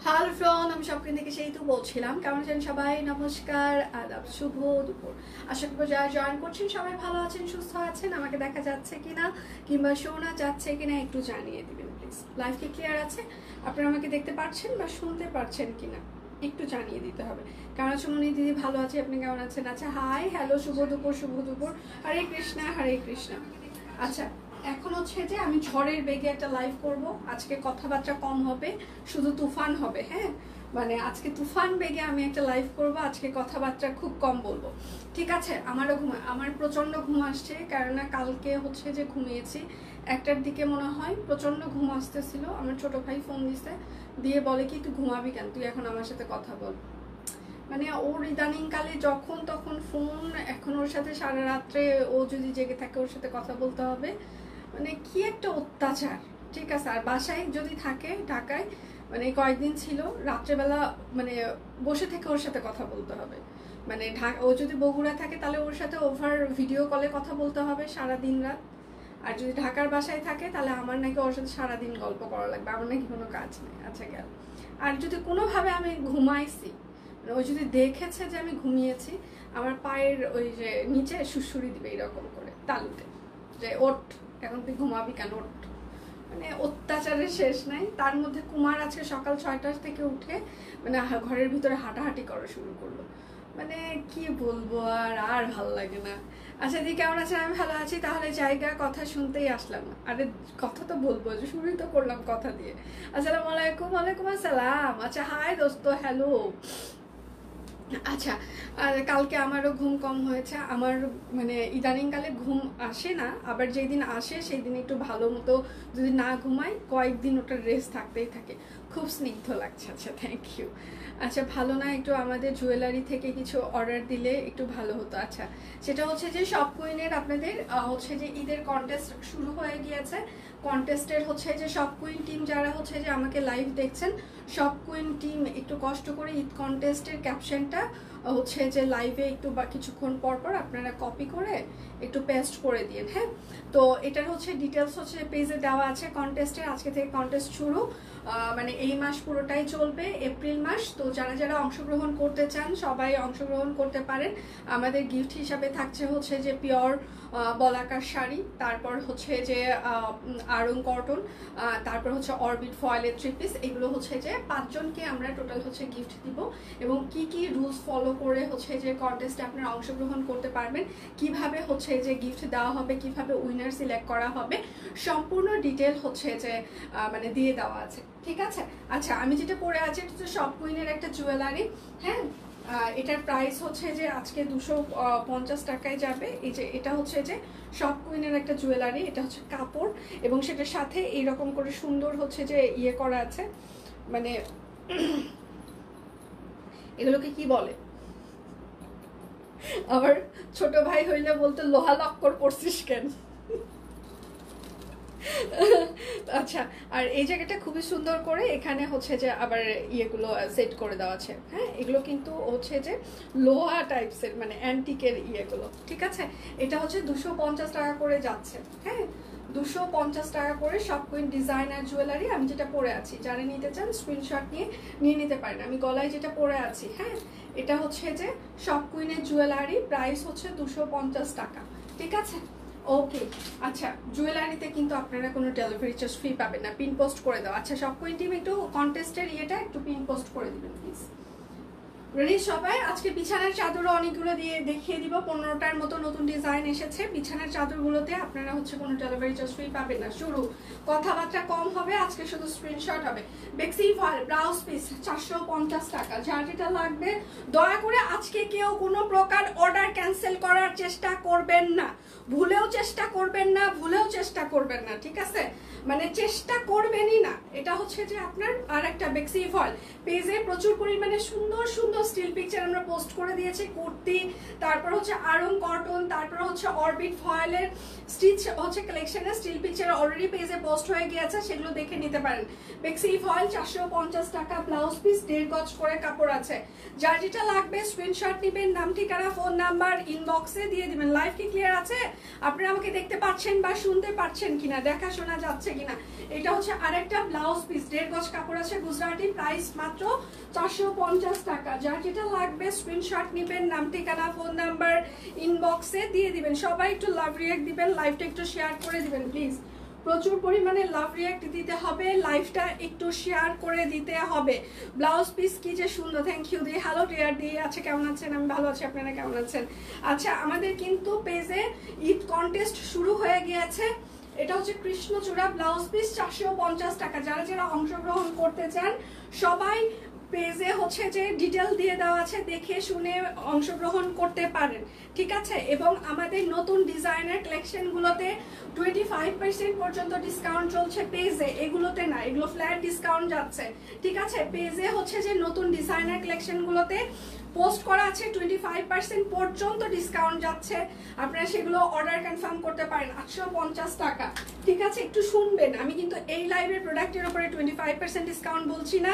Hello friend, আমি সবকিন থেকে সেই তো বলছিলাম। কেমন আছেন সবাই? নমস্কার, আদাব, শুভ দুপুর। আশা করি যারা জয়েন করছেন সবাই ভালো আছেন, সুস্থ আছেন। আমাকে দেখা যাচ্ছে কিনা কিংবা শোনা যাচ্ছে কিনা একটু জানিয়ে দিবেন প্লিজ। লাইভ কি ক্লিয়ার আছে? আপনারা আমাকে দেখতে পাচ্ছেন বা শুনতে পাচ্ছেন কিনা একটু জানিয়ে দিতে হবে। কেমন আছেন উনি দিদি? ভালো আছে, আপনি কেমন আছেন? আচ্ছা, হাই, হ্যালো, শুভ দুপুর, শুভ দুপুর। হরে কৃষ্ণা, হরে কৃষ্ণা। আচ্ছা, এখন হচ্ছে যে আমি ঝড়ের বেগে একটা লাইভ করব। আজকে কথাবার্তা কম হবে, শুধু তুফান হবে। হ্যাঁ, মানে আজকে তুফান বেগে আমি একটা লাইভ করব। আজকে কথাবার্তা খুব কম বলবো, ঠিক আছে? আমার প্রচন্ড ঘুম আসছে, কেননা কালকে হচ্ছে যে ঘুমিয়েছি 1টার দিকে মনে হয়। প্রচন্ড ঘুম আসতেছিল। আমার ছোট ভাই ফোন দিছে, দিয়ে বলে কি তুই ঘুমাবি কেন, তুই এখন আমার সাথে কথা বল। মানে ওর ইদানিংকালে যখন তখন ফোন, এখন ওর সাথে সারা রাত্রে ও যদি জেগে থাকে ওর সাথে কথা বলতে হবে। মানে কি একটা অত্যাচার, ঠিক আছে? আর বাসায় যদি থাকে ঢাকায়, মানে কয়েকদিন ছিল, রাত্রেবেলা মানে বসে থেকে ওর সাথে কথা বলতে হবে। মানে ও যদি বগুড়া থাকে তাহলে ওর সাথে ওভার ভিডিও কলে কথা বলতে হবে সারা দিন রাত। আর যদি ঢাকার বাসায় থাকে তাহলে আমার নাকি ওর সাথে সারাদিন গল্প করা লাগবে, আমার নাকি কোনো কাজ নেই। আচ্ছা গেল। আর যদি কোনোভাবে আমি ঘুমাইছি, ও যদি দেখেছে যে আমি ঘুমিয়েছি, আমার পায়ের ওই যে নিচে সুড়সুড়ি দিবে এরকম করে তালুতে, যে ওঠ, এখন তুই ঘুমাবি কেন, ওঠ। মানে অত্যাচারের শেষ নাই। তার মধ্যে কুমার আজকে সকাল 6টা থেকে উঠে মানে ঘরের ভিতরে হাঁটাহাঁটি করা শুরু করলো। মানে কি বলবো, আর ভালো লাগে না। আচ্ছা দি, কেমন আছেন? আমি ভালো আছি। তাহলে জায়গা কথা শুনতেই আসলাম না, আরে কথা তো বলবো, যে শুরুই তো করলাম কথা দিয়ে। আসসালামু আলাইকুম। ওয়ালাইকুম আসসালাম। আচ্ছা, হাই দোস্ত, হ্যালো। আচ্ছা, আর কালকে আমারও ঘুম কম হয়েছে। আমার মানে ইদানিংকালে ঘুম আসে না, আবার যেই দিন আসে সেই দিন একটু ভালো মতো যদি না ঘুমাই কয়েকদিন ওটার রেস্ট থাকতেই থাকে। খুব স্নিগ্ধ লাগছে। আচ্ছা, থ্যাংক ইউ। আচ্ছা, ভালো না একটু আমাদের জুয়েলারি থেকে কিছু অর্ডার দিলে একটু ভালো হতো। আচ্ছা, সেটা হচ্ছে যে শপ কুইনের আপনাদের হচ্ছে যে ঈদের কন্টেস্ট শুরু হয়ে গিয়েছে। কন্টেস্টের হচ্ছে যে শপ কুইন টিম যারা হচ্ছে যে আমাকে লাইভ দেখছেন, শপ কুইন টিম একটু কষ্ট করে ঈদ কন্টেস্টের ক্যাপশনটা হচ্ছে যে লাইভে একটু বা কিছুক্ষণ পর পর আপনারা কপি করে একটু পেস্ট করে দিন। হ্যাঁ, তো এটার হচ্ছে ডিটেলস হচ্ছে পেজে দেওয়া আছে। কন্টেস্টের আজকে থেকে কন্টেস্ট শুরু, মানে এই মাস পুরোটাই চলবে, এপ্রিল মাস। তো যারা যারা অংশগ্রহণ করতে চান সবাই অংশগ্রহণ করতে পারেন। আমাদের গিফট হিসাবে থাকছে হচ্ছে যে পিওর বলাকার শাড়ি, তারপর হচ্ছে যে আড়ং কটন, তারপর হচ্ছে অরবিট ফয়েলের 3 পিস। এগুলো হচ্ছে যে 5 জনকে আমরা টোটাল হচ্ছে গিফট দিব। এবং কি কি রুলস ফলো করে হচ্ছে যে কন্টেস্টে আপনারা অংশগ্রহণ করতে পারবেন, কিভাবে হচ্ছে যে গিফট দেওয়া হবে, কিভাবে উইনার সিলেক্ট করা হবে, সম্পূর্ণ ডিটেল হচ্ছে যে মানে দিয়ে দেওয়া আছে, ঠিক আছে? আচ্ছা, আমি যেটা পরে আছি এটা হচ্ছে শপ কুইনের একটা জুয়েলারি। হ্যাঁ, এটার প্রাইস হচ্ছে যে আজকে 250 টাকায় যাবে। এই যে এটা হচ্ছে যে শপ কুইনের একটা জুয়েলারি, এটা হচ্ছে কাপড় এবং সেটার সাথে এইরকম করে সুন্দর হচ্ছে যে ইয়ে করা আছে। মানে এগুলোকে কি বলে, আমার ছোট ভাই হইলে বলতো লোহা লক্কর পড়ছিস কেন। আচ্ছা, আর এই জায়গাটা খুবই সুন্দর করে এখানে হচ্ছে যে আবার ইয়েগুলো সেট করে দেওয়া আছে। হ্যাঁ, এগুলো কিন্তু হচ্ছে যে লোহা টাইপসের, মানে অ্যান্টিকের ইয়েগুলো, ঠিক আছে? এটা হচ্ছে 250 টাকা করে যাচ্ছে। হ্যাঁ, 250 টাকা করে শপ কুইন ডিজাইনার জুয়েলারি। আমি যেটা পরে আছি, যারা নিতে চান স্ক্রিনশট নিয়ে নিতে পারেন। আমি গলায় যেটা পরে আছি, হ্যাঁ, এটা হচ্ছে যে শপ কুইনের জুয়েলারি, প্রাইস হচ্ছে 250 টাকা, ঠিক আছে? ওকে। আচ্ছা, জুয়েলারিতে কিন্তু আপনারা কোনো ডেলিভারি চার্জ ফ্রি পাবেন না, পিন পোস্ট করে দাও। আচ্ছা, সব কুইন টিম একটু কন্টেস্টের ইয়েটা একটু পিন পোস্ট করে দিবেন প্লিজ। রেডি সবাই? আজকে বিছানার চাদরও অনেকগুলো দিয়ে দেখিয়ে দিব। 15টার মতো নতুন ডিজাইন এসেছে। বিছানার চাদরগুলোতে আপনারা হচ্ছে কোনো ডেলিভারি চার্জ ফ্রি পাবেন না। শুরু, কথাবার্তা কম হবে, আজকে শুধু স্ক্রিনশট হবে। বেক্সি ফয়েল ব্লাউজ পিস 450 টাকা। যার যেটা লাগবে দয়া করে আজকে কেউ কোনো প্রকার অর্ডার ক্যান্সেল করার চেষ্টা করবেন না, ভুলেও চেষ্টা করবেন না, ভুলেও চেষ্টা করবেন না, ঠিক আছে? মানে চেষ্টা করবেনই না। এটা হচ্ছে যে আপনার আর একটা বেক্সি ফয়েল পেজে প্রচুর পরিমাণে সুন্দর সুন্দর স্টিল পিকচার আমরা পোস্ট করে দিয়েছি। কুর্তি, তারপর হচ্ছে আড়ং কটন, তারপর হচ্ছে অরবিট ফয়েলের স্টিচ হচ্ছে কালেকশনের স্টিল পিকচার অলরেডি পেজে পোস্ট হয়ে গিয়েছে, সেগুলো দেখে নিতে পারেন। বেক্সি ফয়েল 450 টাকা, ব্লাউজ পিস 1.5 গজ করে কাপড় আছে। যার যেটা লাগবে স্ক্রিনশট নেবেন, নাম ঠিকানা ফোন নাম্বার ইনবক্সে দিয়ে দিবেন। লাইভ কি ক্লিয়ার আছে? আপনারা আমাকে দেখতে পাচ্ছেন বা শুনতে পাচ্ছেন কিনা, দেখা শোনা যাচ্ছে কিনা? এটা হচ্ছে আরেকটা ব্লাউজ পিস, 1.5 গজ কাপড় আছে, গুজরাটি, প্রাইস মাত্র 450 টাকা। যার যেটা লাগবে স্ক্রিনশট নেবেন, নাম ঠিকানা ফোন নাম্বার ইনবক্সে দিয়ে দিবেন। সবাই একটু লাভ রিঅ্যাক্ট দিবেন, লাইভটা একটু শেয়ার করে দিবেন প্লিজ। প্রচুর পরিমাণে লাভ রিঅ্যাক্ট দিতে হবে, লাইভটা একটু শেয়ার করে দিতে হবে। ব্লাউজ পিস কি যে সুন্দর, থ্যাংক ইউ দি। হ্যালো ডিয়ার দি, আচ্ছা কেমন আছেন? আমি ভালো আছি, আপনারা কেমন আছেন? আচ্ছা, আমাদের কিন্তু পেজে ঈদ কন্টেস্ট শুরু হয়ে গিয়েছে। এটা হচ্ছে কৃষ্ণচূড়া ব্লাউজ পিস, 450 টাকা। যারা যারা অংশগ্রহণ করতে চান সবাই পেজে হচ্ছে যে ডিটেল দিয়ে দেওয়া আছে, দেখে শুনে অংশগ্রহণ করতে পারেন, ঠিক আছে? এবং আমাদের নতুন ডিজাইনার কালেকশনগুলোতে 25% পর্যন্ত ডিসকাউন্ট চলছে পেজে, এগুলোতে না, এগুলো ফ্ল্যাট ডিসকাউন্ট যাচ্ছে, ঠিক আছে? পেজে হচ্ছে যে নতুন ডিজাইনার কালেকশনগুলোতে পোস্ট করা আছে, 25% পর্যন্ত ডিসকাউন্ট যাচ্ছে। আপনারা সেগুলো অর্ডার কনফার্ম করতে পারেন, 850 টাকা, ঠিক আছে? একটু শুনবেন, আমি কিন্তু এই লাইভের প্রোডাক্টের উপরে 25% ডিসকাউন্ট বলছি না,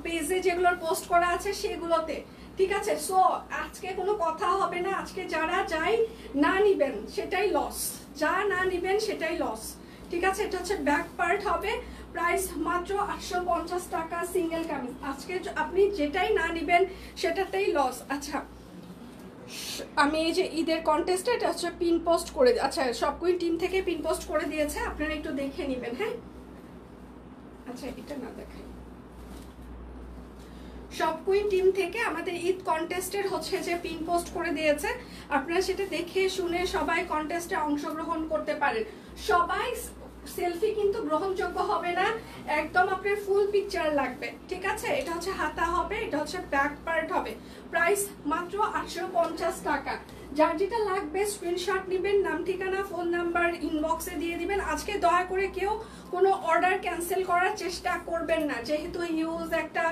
পেজে যেগুলোর পোস্ট করা আছে সেগুলোতে, ঠিক আছে? সো আজকে কোনো কথা হবে না, আজকে যারা যাই না নিবেন সেটাই লস, যা না নিবেন সেটাই লস, ঠিক আছে? এটা হচ্ছে ব্যাক পার্ট হবে, প্রাইস মাত্র 850 টাকা সিঙ্গেল কামিজ। আজকে আপনি যেটাই না নিবেন সেটাতেই লস। আচ্ছা, আমি এই যে ঈদের কন্টেস্টে এটা হচ্ছে পিন পোস্ট করে, আচ্ছা সব কুইন টিম থেকে পিন পোস্ট করে দিয়েছে, আপনারা একটু দেখে নেবেন, হ্যাঁ? আচ্ছা, এটা না দেখাই, সব কুইন টিম থেকে আমাদের ঈদ কন্টেস্টের হচ্ছে যে পিন পোস্ট করে দিয়েছে, আপনারা সেটা দেখে শুনে সবাই কন্টেস্টে অংশগ্রহণ করতে পারেন। সবাই সেলফি কিন্তু গ্রহণযোগ্য হবে না, একদম আপনার ফুল পিকচার লাগবে, ঠিক আছে? এটা হচ্ছে হাতা হবে, এটা হচ্ছে ব্যাক পার্ট হবে, প্রাইস মাত্র 850 টাকা। যার যেটা লাগবে স্ক্রিনশট নেবেন, নাম ঠিকানা ফোন নাম্বার ইনবক্সে দিয়ে দিবেন। আজকে দয়া করে কেউ কোনো অর্ডার ক্যান্সেল করার চেষ্টা করবেন না, যেহেতু হিউজ একটা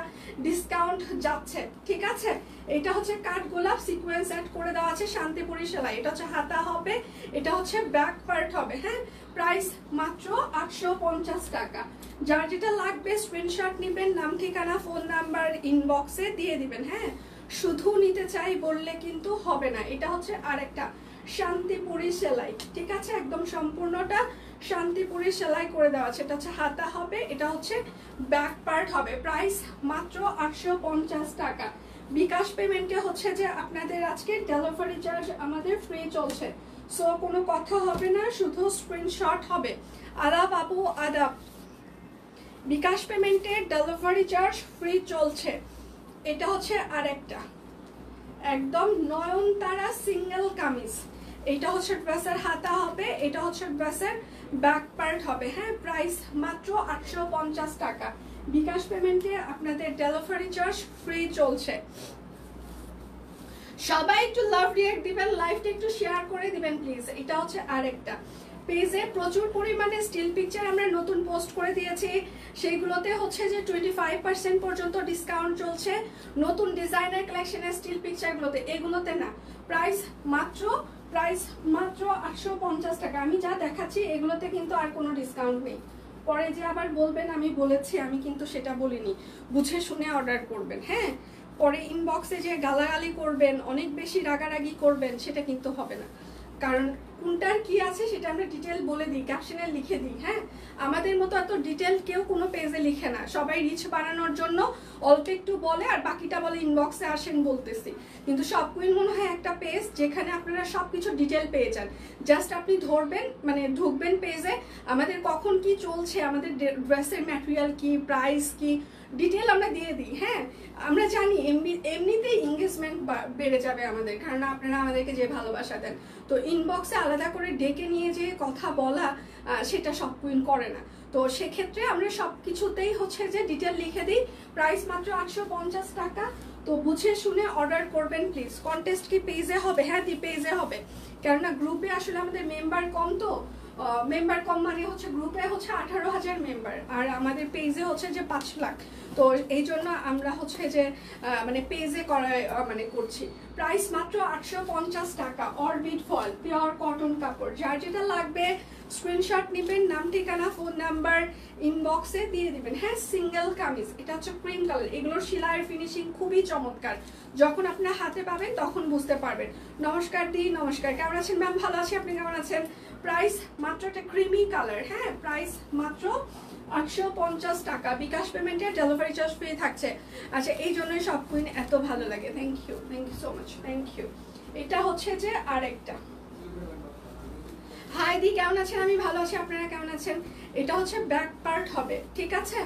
ডিসকাউন্ট যাচ্ছে, ঠিক আছে? এটা হচ্ছে কাঠ গোলাপ সিকোয়েন্স অ্যাড করে দেওয়া আছে, শান্তিপুরি সেলাই, এটা হচ্ছে হাতা হবে, এটা হচ্ছে ব্যাক পার্ট হবে, হ্যাঁ? প্রাইস মাত্র 850 টাকা। যার যেটা লাগবে স্ক্রিনশট নেবেন, নাম ঠিকানা ফোন নাম্বার ইনবক্সে দিয়ে দিবেন, হ্যাঁ? শুধু নিতে চাই বললে কিন্তু হবে না। এটা হচ্ছে আরেকটা শান্তিপুরি সেলাই, ঠিক আছে? একদম সম্পূর্ণটা শান্তিপুরি সেলাই করে দেওয়া আছে, এটা হচ্ছে হাতা হবে, এটা হচ্ছে ব্যাক পার্ট হবে, প্রাইস মাত্র 850 টাকা। বিকাশ পেমেন্টে হচ্ছে যে আপনাদের আজকে ডেলিভারি চার্জ আমাদের ফ্রি চলছে, সো কোনো কথা হবে না, শুধু স্ক্রিনশট হবে। আদাব আপু, আদাব। বিকাশ পেমেন্টের ডেলিভারি চার্জ ফ্রি চলছে। এটা হচ্ছে আরেকটা একদম নয়নতারা সিঙ্গেল কামিজ, এটা হচ্ছে ড্রেসের হাতা হবে, এটা হচ্ছে ড্রেসের ব্যাক পার্ট হবে, হ্যাঁ? প্রাইস মাত্র 850 টাকা। বিকাশ পেমেন্টে আপনাদের ডেলিভারি চার্জ ফ্রি চলছে। সবাই একটু লাভ রিঅ্যাক্ট দিবেন, লাইভটা একটু শেয়ার করে দিবেন প্লিজ। এটা হচ্ছে আরেকটা পেজে প্রচুর পরিমাণে স্টিল পিকচার আমরা নতুন পোস্ট করে দিয়েছি, সেইগুলোতে হচ্ছে যে 25% পর্যন্ত ডিসকাউন্ট চলছে নতুন ডিজাইনার কালেকশনের স্টিল পিকচারগুলোতে, এগুলোতে না, প্রাইস মাত্র 850 টাকা। আমি যা দেখাচ্ছি এগুলোতে কিন্তু আর কোনো ডিসকাউন্ট নেই, পরে যে আবার বলবেন আমি বলেছি, আমি কিন্তু সেটা বলিনি, বুঝে শুনে অর্ডার করবেন, হ্যাঁ? পরে ইনবক্সে যে গালাগালি করবেন, অনেক বেশি রাগারাগি করবেন, সেটা কিন্তু হবে না, কারণ কোনটার কি আছে সেটা আমরা ডিটেল বলে দিই, ক্যাপশনে লিখে দিই, হ্যাঁ? আমাদের মতো এত ডিটেল কেউ কোনো পেজে লিখে না, সবাই রিচ বাড়ানোর জন্য অল্প একটু বলে আর বাকিটা বলে ইনবক্সে আসেন বলতেছি। কিন্তু সব কুইন মনে হয় একটা পেজ যেখানে আপনারা সব কিছু ডিটেল পেয়ে যান, জাস্ট আপনি ধরবেন, মানে ঢুকবেন পেজে, আমাদের কখন কি চলছে, আমাদের ড্রেসের ম্যাটেরিয়াল কি, প্রাইস কি, ডিটেল আমরা দিয়ে দিই, হ্যাঁ? আমরা জানি এমনিতেই এঙ্গেজমেন্ট বেড়ে যাবে আমাদের, কারণ আপনারা আমাদেরকে যে ভালোবাসা দেন। তো ইনবক্সে আলাদা করে ডেকে নিয়ে যে কথা বলা, সেটা সব কুইন করে না, তো সেক্ষেত্রে আমরা সব কিছুতেই হচ্ছে যে ডিটেল লিখে দিই। প্রাইস মাত্র 850 টাকা। তো বুঝে শুনে অর্ডার করবেন প্লিজ। কন্টেস্ট কি পেজে হবে? হ্যাঁ, পেজে হবে, কেননা গ্রুপে আসলে আমাদের মেম্বার কম, তো মেম্বার কম মানে হচ্ছে গ্রুপে হচ্ছে 18,000 মেম্বার, আর আমাদের পেজে হচ্ছে যে 5 লাখ। তো এই জন্য আমরা হচ্ছে যে মানে পেজে করায় মানে করছি। প্রাইস মাত্র 850 টাকা। অরবিট ফল পিওর কটন কাপড়, যার যেটা লাগবে স্ক্রিনশট নেবেন, নাম ঠিকানা ফোন নাম্বার ইনবক্সে দিয়ে দিবেন। হ্যাঁ, সিঙ্গেল কামিজ, এটা হচ্ছে ক্রিম কালার। এগুলোর সেলাইয়ের ফিনিশিং খুবই চমৎকার, যখন আপনার হাতে পাবেন তখন বুঝতে পারবেন। নমস্কার দি, নমস্কার, কেমন আছেন ম্যাম? ভালো আছি, আপনি কেমন আছেন? প্রাইস মাত্র একটা ক্রিমি কালার। হ্যাঁ, প্রাইস মাত্র 850 টাকা। বিকাশ পেমেন্টে ডেলিভারি চার্জ ফ্রি থাকছে। আচ্ছা, এই জন্যই সব কুইন এত ভালো লাগে। Thank you so much, thank you. এটা হচ্ছে যে আরেকটা। হাই দি, কেমন আছেন? আমি ভালো আছি, আপনারা কেমন আছেন? এটা হচ্ছে ব্যাক পার্ট হবে, ঠিক আছে?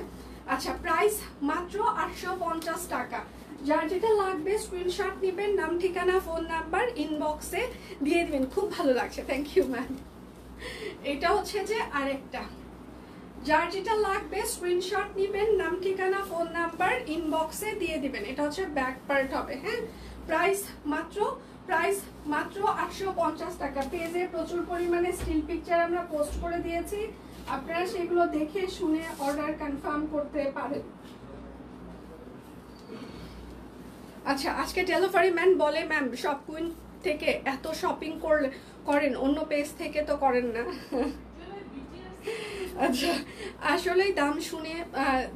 আচ্ছা, প্রাইস মাত্র 850 টাকা। যার যেটা লাগবে স্ক্রিনশট নেবেন, নাম ঠিকানা ফোন নাম্বার ইনবক্সে দিয়ে দিবেন। খুব ভালো লাগছে, থ্যাংক ইউ ম্যাম। এটা হচ্ছে যে আরেকটা। যার যেটা লাগবে স্ক্রিনশট নেবেন, নাম ঠিকানা ফোন নাম্বার ইনবক্সে দিয়ে দিবেন। এটা হচ্ছে ব্যাক পার্ট হবে। হ্যাঁ, প্রাইস মাত্র 850 টাকা। পেজে প্রচুর পরিমাণে স্টিল পিকচার আমরা পোস্ট করে দিয়েছি, আপনারা সেগুলো দেখে শুনে অর্ডার কনফার্ম করতে পারেন। আচ্ছা, আজকে ডেলিভারি ম্যান বলে ম্যাম সব কুইন থেকে এত শপিং করেন, অন্য পেজ থেকে তো করেন না। আচ্ছা, আসলেই দাম শুনে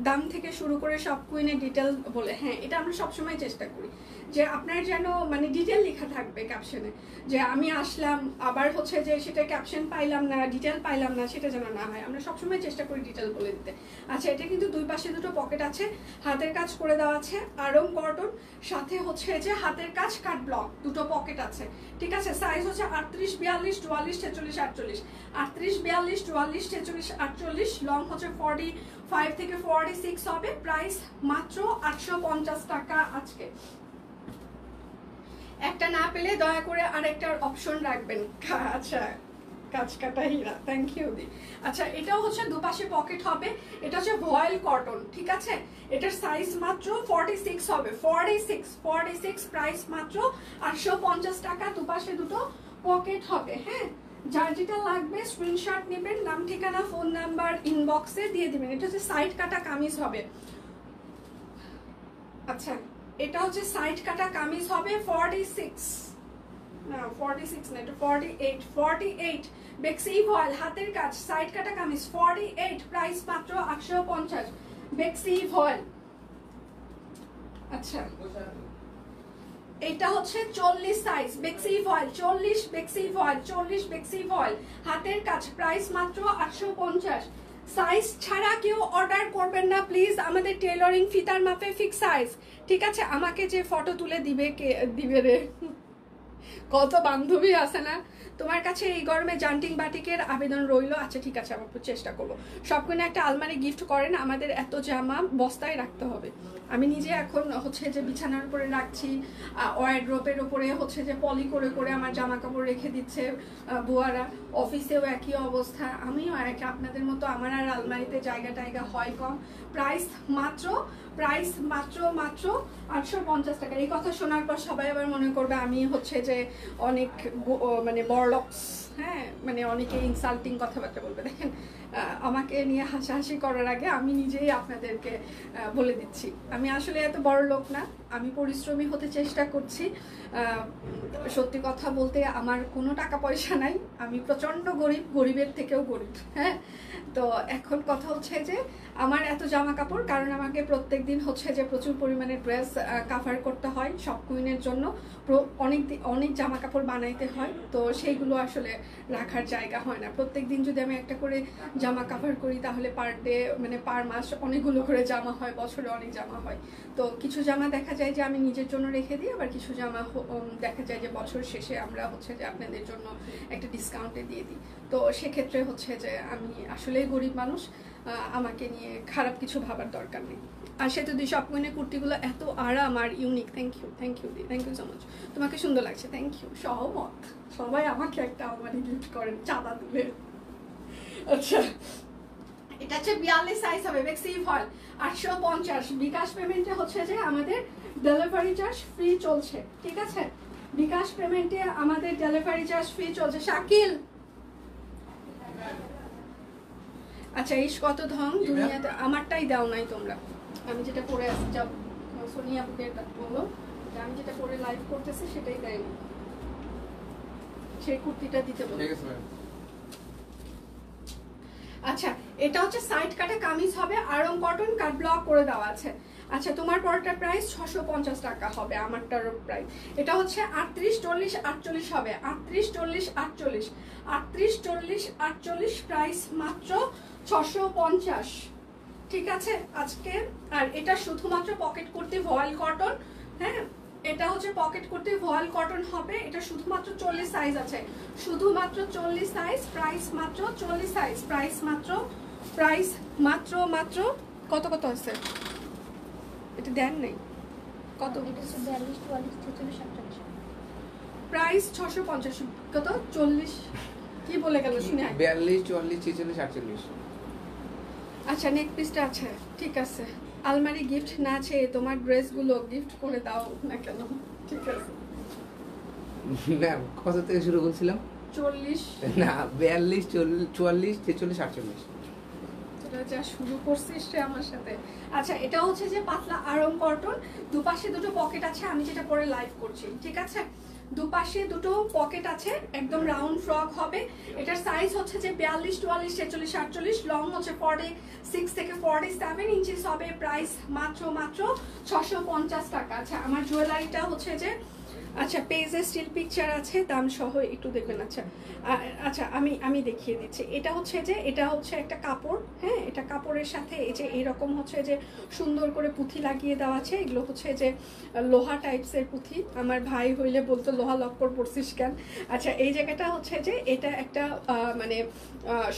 দাম থেকে শুরু করে সব কুইনের ডিটেল বলে। হ্যাঁ, এটা আমরা সবসময় চেষ্টা করি যে আপনার যেন মানে ডিটেল লেখা থাকবে ক্যাপশনে, যে আমি আসলাম আবার হচ্ছে যে সেটা ক্যাপশন পাইলাম না, ডিটেল পাইলাম না, সেটা যেন না হয়। আমরা সবসময় চেষ্টা করি ডিটেল বলে দিতে। আচ্ছা, এটা কিন্তু দুই পাশে দুটো পকেট আছে, হাতের কাজ করে দেওয়া আছে আরং কটন, সাথে হচ্ছে যে হাতের কাজ কাট ব্লক, দুটো পকেট আছে, ঠিক আছে? সাইজ হচ্ছে 38, 42, 44, 46, 48। 38, 42, 44, 46, 48। লং হচ্ছে 45 থেকে 46 হবে। প্রাইস মাত্র 850 টাকা। আজকে একটা না পেলে দয়া করে আরেকটার অপশন রাখবেন। আচ্ছা, কাজ কাটা হীরা, থ্যাংক ইউ দি। আচ্ছা, এটাও হচ্ছে দুপাশে পকেট হবে। এটা হচ্ছে ভয়েল কটন, ঠিক আছে? এটার সাইজ মাত্র 46 হবে। 46। প্রাইস মাত্র 850 টাকা। দুপাশে দুটো পকেট হবে। হ্যাঁ, যার যেটা লাগবে স্ক্রিনশট নেবেন, নাম ঠিকানা ফোন নাম্বার ইনবক্সে দিয়ে দিবেন। এটা হচ্ছে সাইড কাটা কামিজ হবে। আচ্ছা, এটা হচ্ছে সাইড কাটা কামিজ হবে। 46 না, 46 না, এটা 48। বেক্সি ভয়েল হাতের কাজ সাইড কাটা কামিজ 48। প্রাইস মাত্র 850। বেক্সি ভয়েল। আচ্ছা, এটা হচ্ছে 40 সাইজ। বেক্সি ভয়েল 40। বেক্সি ভয়েল হাতের কাজ। প্রাইস মাত্র 850। সাইজ ছাড়া কেউ অর্ডার করবেন না প্লিজ, আমাদের টেইলরিং ফিতার মাপে ফিক্স সাইজ, ঠিক আছে? আমাকে যে ফটো তুলে দিবে, কে দিবে রে? কত বান্ধবী আছে না তোমার কাছে? এই গরমে জান্টিং বাটিকের আবেদন রইল। আচ্ছা, ঠিক আছে, আমরা চেষ্টা করবো। সব কিনে একটা আলমারি গিফট করেন, আমাদের এত জামা বস্তায় রাখতে হবে। আমি নিজে এখন হচ্ছে যে বিছানার উপরে রাখছি, ওয়ার্ড্রোপের উপরে হচ্ছে যে পলি করে করে আমার জামা কাপড় রেখে দিচ্ছে বুয়ারা। অফিসেও একই অবস্থা, আমিও এক আপনাদের মতো। আমার আর আলমারিতে জায়গা হয় কম। প্রাইস মাত্র 850 টাকা। এই কথা শোনার পর সবাই আবার মনে করবে আমি হচ্ছে যে অনেক মানে বড়লক্স। হ্যাঁ, মানে অনেকে ইনসাল্টিং কথাবার্তা বলবে। দেখেন, আমাকে নিয়ে হাসাহাসি করার আগে আমি নিজেই আপনাদেরকে বলে দিচ্ছি, আমি আসলে এত বড় লোক না, আমি পরিশ্রমী হতে চেষ্টা করছি। সত্যি কথা বলতে আমার কোনো টাকা পয়সা নাই, আমি প্রচণ্ড গরিব, গরিবের থেকেও গরিব। হ্যাঁ, তো এখন কথা হচ্ছে যে আমার এত জামা কাপড়, কারণ আমাকে প্রত্যেক দিন হচ্ছে যে প্রচুর পরিমাণে ড্রেস কাভার করতে হয় সব কুইনের জন্য। অনেক জামা কাপড় বানাইতে হয়, তো সেইগুলো আসলে রাখার জায়গা হয় না। প্রত্যেক দিন যদি আমি একটা করে জামা কাভার করি তাহলে পার ডে মানে পার মাস অনেকগুলো করে জামা হয়, বছরে অনেক জামা হয়। তো কিছু জামা দেখা যায় যে আমি নিজের জন্য রেখে দিই, আবার কিছু জামা দেখা যায় যে বছর শেষে আমরা হচ্ছে যে আপনাদের জন্য একটা ডিসকাউন্টে দিয়ে দিই। তো সেক্ষেত্রে হচ্ছে যে আমি আসলেই গরিব মানুষ, আমাকে নিয়ে খারাপ কিছু ভাবার দরকার নেই। আর সে তো দুই সব কুইনের কুর্তিগুলো এত আরাম আর ইউনিক। থ্যাংক ইউ দি, থ্যাংক ইউ সো মাচ। তোমাকে সুন্দর লাগছে, থ্যাংক ইউ। সহমত, সবাই আমাকে একটা আলমারি গিফট করেন চাঁদা তুলে। আচ্ছা, এটা হচ্ছে 42 সাইজ হবে। বেক্সি ভয়েল 850। বিকাশ পেমেন্টে হচ্ছে যে আমাদের ডেলিভারি চার্জ ফ্রি চলছে, ঠিক আছে? বিকাশ পেমেন্টে আমাদের ডেলিভারি চার্জ ফ্রি চলছে। শাকিল, আচ্ছা, ইস কত ধং দুনিয়াতে, আমারটাই দাও নাই তোমরা, আমি যেটা পরে আসছি। যাও সোনিয়া বুকে বলো, কুর্তিটা, আমি যেটা পরে লাইভ করতেছি সেটাই দেয়নি, সেই কুর্তিটা দিতে বলে। আচ্ছা, এটা হচ্ছে সাইড কাটা কামিজ হবে, আরং কটন কাট ব্লক করে দেওয়া আছে। আচ্ছা, তোমার পরটার প্রাইস 650 টাকা হবে, আমারটার প্রাইস এটা হচ্ছে 38, 40, 48 হবে, 38, 40, 48, 38, 40, 48, প্রাইস মাত্র 650। ঠিক আছে আজকে। আর এটা শুধুমাত্র পকেট কুর্তি ভয়েল কটন, হ্যাঁ এটা হচ্ছে পকেট কুর্তি ভয়েল কটন হবে, এটা শুধুমাত্র 40 সাইজ আছে, শুধুমাত্র 40 সাইজ, প্রাইস মাত্র 40 সাইজ, প্রাইস মাত্র মাত্র কত কত আছে এটা দেন নাই কত, এটা 42, 44, 46, 48, প্রাইস 650, কত 40 কি বলে গেল শুনে 42, 44, 46, 48। আচ্ছা, নেক পিসটা আছে, ঠিক আছে। আলমারি গিফট না আছে, তোমার ড্রেসগুলো গিফট করে দাও না কেন, ঠিক আছে। না, কত থেকে শুরু করছিলাম? 40 না, 42, 44, 46, 48। তোরা যা শুরু করছিস রে আমার সাথে। আচ্ছা, এটা হচ্ছে যে পাতলা আরং কটন, দুপাশে দুটো পকেট আছে, আমি যেটা পরে লাইভ করছি, ঠিক আছে। দুপাশে দুটো পকেট আছে, একদম রাউন্ড ফ্রক হবে। এটার সাইজ হচ্ছে যে 42, 44, 46, 48, লং হচ্ছে 46 থেকে 47 ইঞ্চিস হবে, প্রাইস মাত্র 650 টাকা। আচ্ছা, আমার জুয়েলারিটা হচ্ছে যে, আচ্ছা পেজে স্টিল পিকচার আছে, দাম সহ একটু দেখবেন। আচ্ছা আচ্ছা আমি দেখিয়ে দিচ্ছি। এটা হচ্ছে যে, এটা হচ্ছে একটা কাপড়, হ্যাঁ এটা কাপড়ের সাথে এই যে এরকম হচ্ছে যে সুন্দর করে পুঁথি লাগিয়ে দেওয়া আছে। এগুলো হচ্ছে যে লোহা টাইপসের পুঁথি, আমার ভাই হইলে বলতো লোহা লক্কর পড়ছিস কেন। আচ্ছা, এই জায়গাটা হচ্ছে যে এটা একটা মানে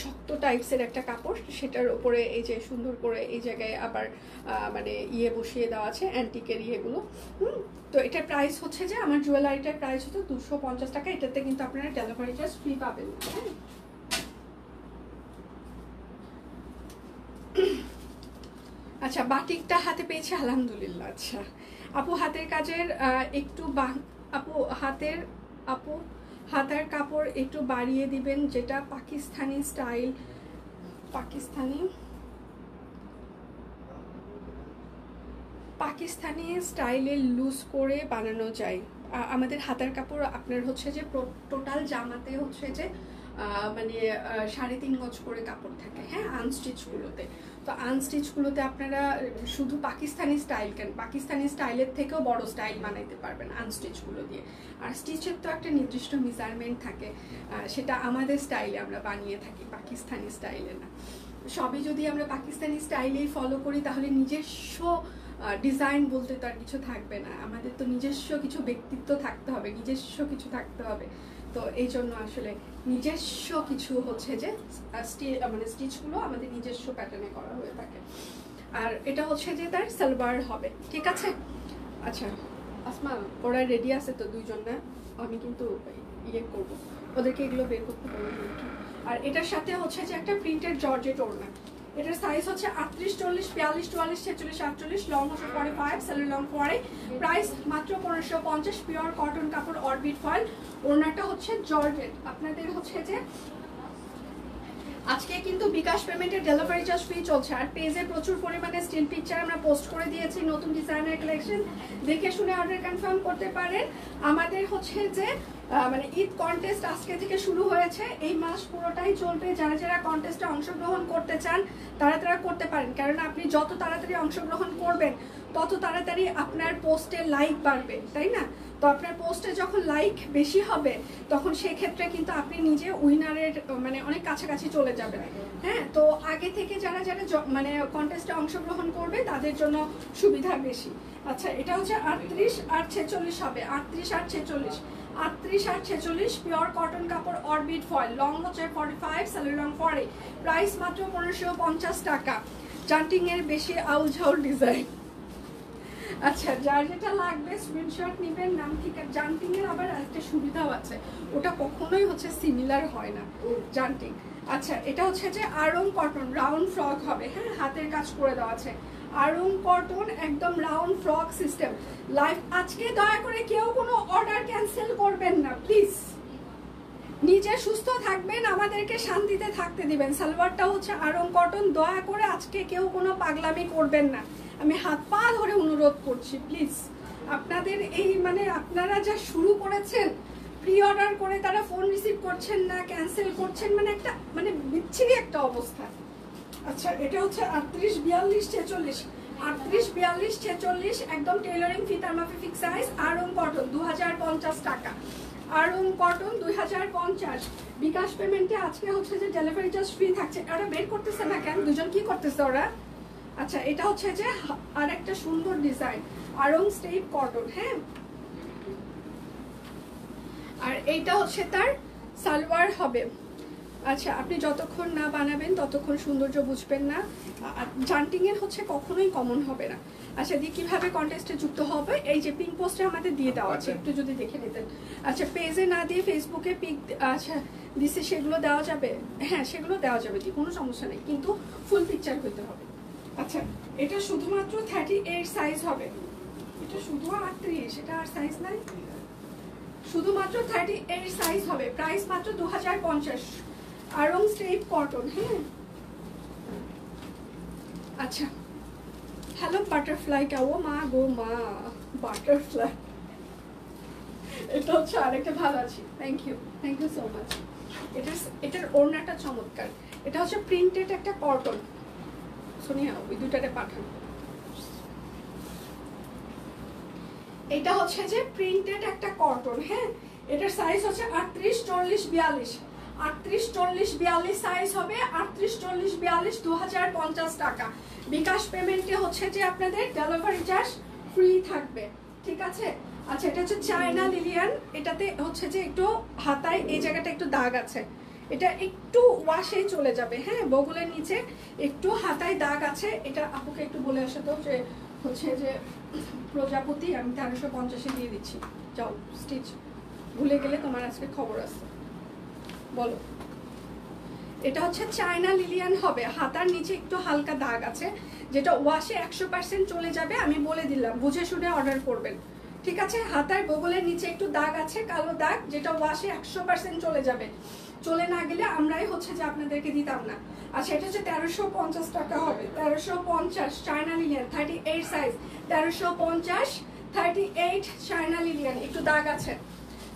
শক্ত টাইপসের একটা কাপড়, সেটার উপরে এই যে সুন্দর করে এই জায়গায় আবার মানে ইয়ে বসিয়ে দেওয়া আছে, অ্যান্টিকের ইয়েগুলো। তো এটার প্রাইস হচ্ছে যে, আমার জুয়েলারিটার প্রাইস হচ্ছে 250 টাকা। এটাতে কিন্তু আপনারা ডেলিভারি চার্জ ফ্রি পাবেন, হ্যাঁ। আচ্ছা, বাটিকটা হাতে পেয়েছে আলহামদুলিল্লাহ। আচ্ছা আপু, হাতের কাজের একটু আপু হাতের কাপড় একটু বাড়িয়ে দিবেন, যেটা পাকিস্তানি স্টাইল, পাকিস্তানি স্টাইলে লুজ করে বানানো যায়। আমাদের হাতের কাপড় আপনার হচ্ছে যে টোটাল জামাতে হচ্ছে যে মানে 3.5 গজ করে কাপড় থাকে, হ্যাঁ আনস্টিচগুলোতে। তো আনস্টিচগুলোতে আপনারা শুধু পাকিস্তানি স্টাইল কেন, পাকিস্তানি স্টাইলের থেকেও বড় স্টাইল বানাইতে পারবেন আনস্টিচগুলো দিয়ে। আর স্টিচের তো একটা নির্দিষ্ট মেজারমেন্ট থাকে, সেটা আমাদের স্টাইলে আমরা বানিয়ে থাকি, পাকিস্তানি স্টাইলে না। সবই যদি আমরা পাকিস্তানি স্টাইলেই ফলো করি, তাহলে নিজস্ব ডিজাইন বলতে তো আর কিছু থাকবে না, আমাদের তো নিজস্ব কিছু ব্যক্তিত্ব থাকতে হবে, নিজস্ব কিছু থাকতে হবে। তো এই জন্য আসলে নিজস্ব কিছু হচ্ছে যে মানে স্টিচগুলো আমাদের নিজস্ব প্যাটার্নে করা হয়ে থাকে। আর এটা হচ্ছে যে তার সালোয়ার হবে, ঠিক আছে। আচ্ছা আসমা, ওরা রেডি আছে তো দুইজন, না আমি কিন্তু ইয়ে করবো, ওদেরকে এগুলো বের করতে পারবো। আর এটার সাথে হচ্ছে যে একটা প্রিন্টেড জর্জেট ওড়না, এটার সাইজ হচ্ছে 38, 40, 42, 44, 46, 48, লং হচ্ছে 45, সেলের লং 40, প্রাইস মাত্র 1550, পিওর কটন কাপড়, অরবিট ফয়েল। ওড়নাটা হচ্ছে জর্জেট। আপনাদের হচ্ছে যে আজকে কিন্তু বিকাশ পেমেন্টের ডেলিভারি চার্জ ফ্রি চলছে। আর পেজে প্রচুর পরিমাণে স্টিল পিকচার আমরা পোস্ট করে দিয়েছি, নতুন ডিজাইনার কালেকশন, দেখে শুনে অর্ডার কনফার্ম করতে পারেন। আমাদের হচ্ছে যে মানে ঈদ কন্টেস্ট আজকে থেকে শুরু হয়েছে, এই মাস পুরোটাই চলবে। যারা যারা কন্টেস্টে অংশগ্রহণ করতে চান তারা করতে পারেন, কারণ আপনি যত তাড়াতাড়ি অংশগ্রহণ করবেন তত তাড়াতাড়ি আপনার পোস্টে লাইক বাড়বে, তাই না? তো আপনার পোস্টে যখন লাইক বেশি হবে, তখন সেক্ষেত্রে কিন্তু আপনি নিজে উইনারের মানে অনেক কাছাকাছি চলে যাবেন, হ্যাঁ। তো আগে থেকে যারা যারা মানে কন্টেস্টে অংশগ্রহণ করবে তাদের জন্য সুবিধা বেশি। আচ্ছা, এটা হচ্ছে 38 আর 46 হবে, 38 আর 46, 38 আর 46, পিওর কটন কাপড়, অরবিট ফয়েল, লং হচ্ছে 45, সেলের লং 40, প্রাইস মাত্র 1550 টাকা। জান্টিং এর বেশি আউল ঝাউল ডিজাইন। আচ্ছা, যার যেটা লাগবে স্ক্রিনশট নেবেন, নাম ঠিকানা। জান্টিং এর আবার একটা সুবিধাও আছে, ওটা কখনোই হচ্ছে সিমিলার হয় না জান্টিং। আচ্ছা, এটা হচ্ছে যে আরং কটন রাউন্ড ফ্রক হবে, হ্যাঁ হাতের কাজ করে দেওয়া আছে, আরং কটন একদম রাউন্ড ফ্রক সিস্টেম। লাইভ আজকে দয়া করে কেউ কোনো অর্ডার ক্যান্সেল করবেন না প্লিজ, নিজে সুস্থ থাকবেন, আমাদেরকে শান্তিতে থাকতে দিবেন। সালোয়ারটা হচ্ছে আরং কটন, দয়া করে আজকে কেউ কোনো পাগলামি করবেন না, আমি হাত পা ধরে অনুরোধ করছি প্লিজ। আপনাদের এই মানে আপনারা যা শুরু করেছেন, প্রি অর্ডার করে তারা ফোন রিসিভ করছেন না, ক্যান্সেল করছেন, মানে একটা মানে বিচ্ছিরি একটা অবস্থা। আচ্ছা এটা হচ্ছে 38 42 46, 38 42 46 একদম টেইলরিং ফি তারমাফি ফিক্স সাইজ, আরং কটন 2050 টাকা, আরং কটন 2050। বিকাশ পেমেন্টে আজকে হচ্ছে যে ডেলিভারি চার্জ ফ্রি থাকছে। ওরা বের করতেছে না কেন, দুজন কি করতেছে ওরা? আচ্ছা এটা হচ্ছে যে আর একটা সুন্দর ডিজাইন, আরং স্টেপ কটন। হ্যাঁ, আর এইটা হচ্ছে তার সালোয়ার হবে। আচ্ছা আপনি যতক্ষণ না বানাবেন ততক্ষণ সৌন্দর্য বুঝবেন না। জান্টিং এর হচ্ছে কখনোই কমন হবে না। আচ্ছা দিয়ে কিভাবে কন্টেস্টে যুক্ত হবে, এই যে পিঙ্ক পোস্টে আমাদের দিয়ে দেওয়া আছে, একটু যদি দেখে নিতেন। আচ্ছা পেজে না দিয়ে ফেসবুকে পিক আচ্ছা দিছে, সেগুলো দেওয়া যাবে? হ্যাঁ সেগুলো দেওয়া যাবে, কোনো সমস্যা নেই, কিন্তু ফুল পিকচার হতে হবে। আচ্ছা এটা শুধুমাত্র 38 সাইজ হবে, এটা শুধু 38, এটা আর সাইজ নাই, শুধুমাত্র 38 সাইজ হবে। প্রাইস মাত্র 2050, আরং স্টেপ কটন। হ্যাঁ আচ্ছা হ্যালো বাটারফ্লাই কা ও মা গো মা, বাটারফ্লাই এটা হচ্ছে আরেকটা ভালো আছে। Thank you so much. এটার ওড়নাটা চমৎকার। এটা হচ্ছে প্রিন্টেড একটা কটন। সোনিয়া ওই দুটারে পাঠান। এটা হচ্ছে যে প্রিন্টেড একটা কটন। হ্যাঁ এটার সাইজ হচ্ছে 38 40 42, 38 40 42 সাইজ হবে, 38 40 42 2050 টাকা। বিকাশ পেমেন্টে হচ্ছে যে আপনাদের ডেলিভারি চার্জ ফ্রি থাকবে, ঠিক আছে? আচ্ছা এটা হচ্ছে চায়না লিলিয়ান, এটাতে হচ্ছে যে একটু হাতায় এই জায়গাটা একটু দাগ আছে, এটা একটু ওয়াশে চলে যাবে। হ্যাঁ বগলের নিচে একটু হাতায় দাগ আছে। এটা আপুকে একটু বলে আসে তো যে হচ্ছে যে প্রজাপতি আমি 1350 দিয়ে দিচ্ছি, যাও স্টিচ, ভুলে গেলে তোমার আজকে খবর আছে। বলো এটা হচ্ছে চায়না লিলিয়ান হবে, হাতার নিচে একটু হালকা দাগ আছে, যেটা ওয়াশে 100% চলে যাবে। আমি বলে দিলাম, বুঝে শুনে অর্ডার করবেন, ঠিক আছে? হাতার বগলের নিচে একটু দাগ আছে, কালো দাগ, যেটা ওয়াশে 100% চলে যাবে। চলে না গেলে আমরাই হচ্ছে যে আপনাদেরকে দিতাম না। আচ্ছা এটা হচ্ছে 1350 টাকা হবে, 1350 China Lilian 38 size, 1350 38 China Lilian, একটু দাগ আছে।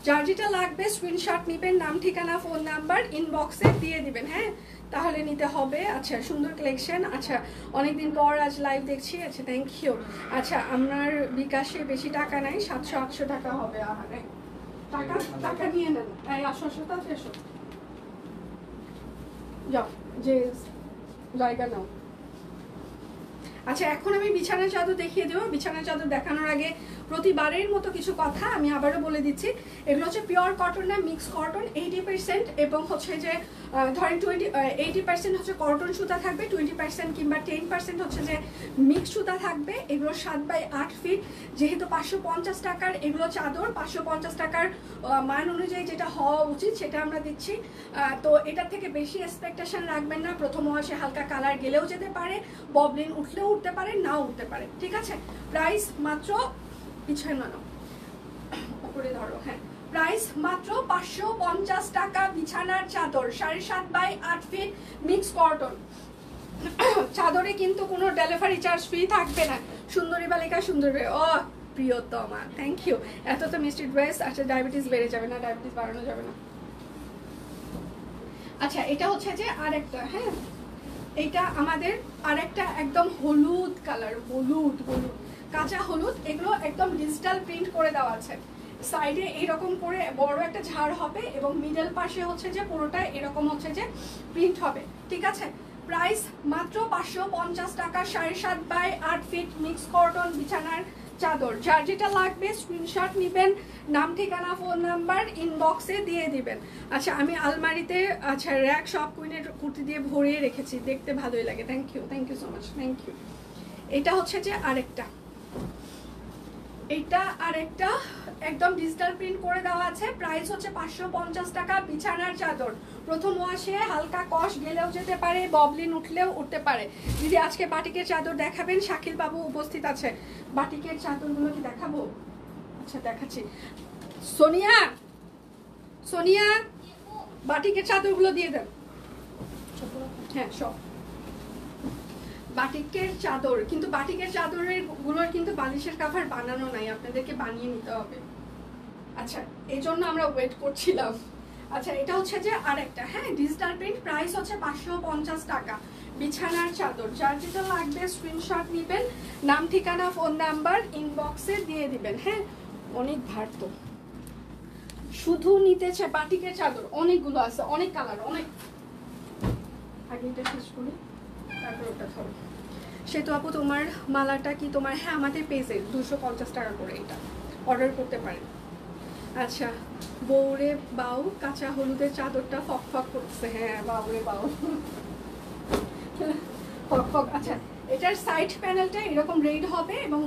যার যেটা লাগবে স্ক্রিনশট নেবেন, নাম ঠিকানা ফোন নাম্বার ইনবক্সে দিয়ে দিবেন। হ্যাঁ তাহলে নিতে হবে। আচ্ছা সুন্দর কালেকশন। আচ্ছা অনেকদিন পর আজ লাইভ দেখছি। আচ্ছা থ্যাংক ইউ। আচ্ছা আমার বিকাশে বেশি টাকা নাই, 700-800 টাকা হবে। টাকা টাকা নিয়ে নেন, আসো আসো তাতে এসো, যাও যে জায়গা নাও। আচ্ছা এখন আমি বিছানার চাদর দেখিয়ে দেবো। বিছানার চাদর দেখানোর আগে প্রতিবারের মতো কিছু কথা আমি আবারও বলে দিচ্ছি। এগুলো হচ্ছে পিওর কটন না, মিক্স কটন 80%, এবং হচ্ছে যে ধরেন 80% হচ্ছে কটন সুতা থাকবে, 20% কিংবা 10% হচ্ছে যে মিক্স সুতা থাকবে। এগুলো 7x8 ফিট, যেহেতু 550 টাকার এগুলো চাদর, 550 টাকার মান অনুযায়ী যেটা হওয়া উচিত সেটা আমরা দিচ্ছি। তো এটার থেকে বেশি এক্সপেকটেশন রাখবেন না। প্রথম ওয়াশে হালকা কালার গেলেও যেতে পারে, ববলিন উঠলেও উঠতে পারে, নাও উঠতে পারে, ঠিক আছে? প্রাইস মাত্র পিছনে মানো উপরে ধরো। হ্যাঁ প্রাইস মাত্র 550 টাকা। বিছানার চাদর 7.5x8 ফিট মিক্স কটন। চাদরে কিন্তু কোনো ডেলিভারি চার্জ ফ্রি থাকবে না। সুন্দরী বালিকা সুন্দরী, ও প্রিয়তমা থ্যাংক ইউ। এত তো মিষ্টি ড্রেস। আচ্ছা ডায়াবেটিস বেড়ে যাবে না, ডায়াবেটিস বাড়ানো যাবে না। আচ্ছা এটা হচ্ছে যে আরেকটা, হ্যাঁ এটা আমাদের আরেকটা একদম হলুদ কালার, হলুদ হলুদ কাঁচা হলুদ। এগুলো একদম ডিজিটাল প্রিন্ট করে দেওয়া আছে। সাইডে এইরকম করে বড় একটা ঝাড় হবে, এবং মিডল পাশে হচ্ছে যে পুরোটা এরকম হচ্ছে যে প্রিন্ট হবে, ঠিক আছে? প্রাইস মাত্র 550 টাকা। 7.5x8 ফিট মিক্স কটন বিছানার চাদর। যার যেটা লাগবে স্ক্রিনশট নেবেন, নাম ঠিকানা ফোন নাম্বার ইনবক্সে দিয়ে দিবেন। আচ্ছা আমি আলমারিতে আচ্ছা র্যাক সব কুইনের কুর্তি দিয়ে ভরিয়ে রেখেছি, দেখতে ভালোই লাগে। Thank you so much, thank you. এটা হচ্ছে যে আরেকটা, এটা আরেকটা একদম ডিজিটাল প্রিন্ট করে দেওয়া আছে। প্রাইস হচ্ছে 550 টাকা। বিছানার চাদর, প্রথম ওয়াশে হালকা কষ গেলেও যেতে পারে, ববলিন উঠলেও উঠতে পারে। দিদি আজকে বাটিকের চাদর দেখাবেন? শাকিল বাবু উপস্থিত আছে। বাটিকের চাদরগুলো কি দেখাবো? আচ্ছা দেখাচ্ছি। সোনিয়া সোনিয়া বাটিকের চাদরগুলো দিয়ে দেন। হ্যাঁ সব বাটিকের চাদর, কিন্তু বাটিকের চাদরের গুলোর কিন্তু বালিশের কাভার বানানো নাই, আপনাদেরকে বানিয়ে নিতে হবে। আচ্ছা, এই জন্য আমরা ওয়েট করছিলাম। আচ্ছা, এটা হচ্ছে যে আরেকটা, হ্যাঁ, ডিজিটাল প্রিন্ট, প্রাইস হচ্ছে 550 টাকা। বিছানার চাদর, যার যেটা লাগবে স্ক্রিনশট নেবেন, নাম ঠিকানা ফোন নাম্বার ইনবক্সে দিয়ে দিবেন। হ্যাঁ, অনেক ভার তো, শুধু নিতেছে বাটিকের চাদর অনেকগুলো আছে, অনেক কালার, অনেক। আগে এটা শেষ করি, তারপর ওটা ধরো। সেতু আপু, তোমার মালাটা কি তোমার? হ্যাঁ, আমাদের পেজে 250 টাকা করে এটা অর্ডার করতে পারেন। আচ্ছা, বউরে বাউ, কাঁচা হলুদের চাদরটা ফক ফক করছে। হ্যাঁ, বাউরে বাউ ফক ফক। আচ্ছা, এটার সাইড প্যানেলটা এরকম রেড হবে এবং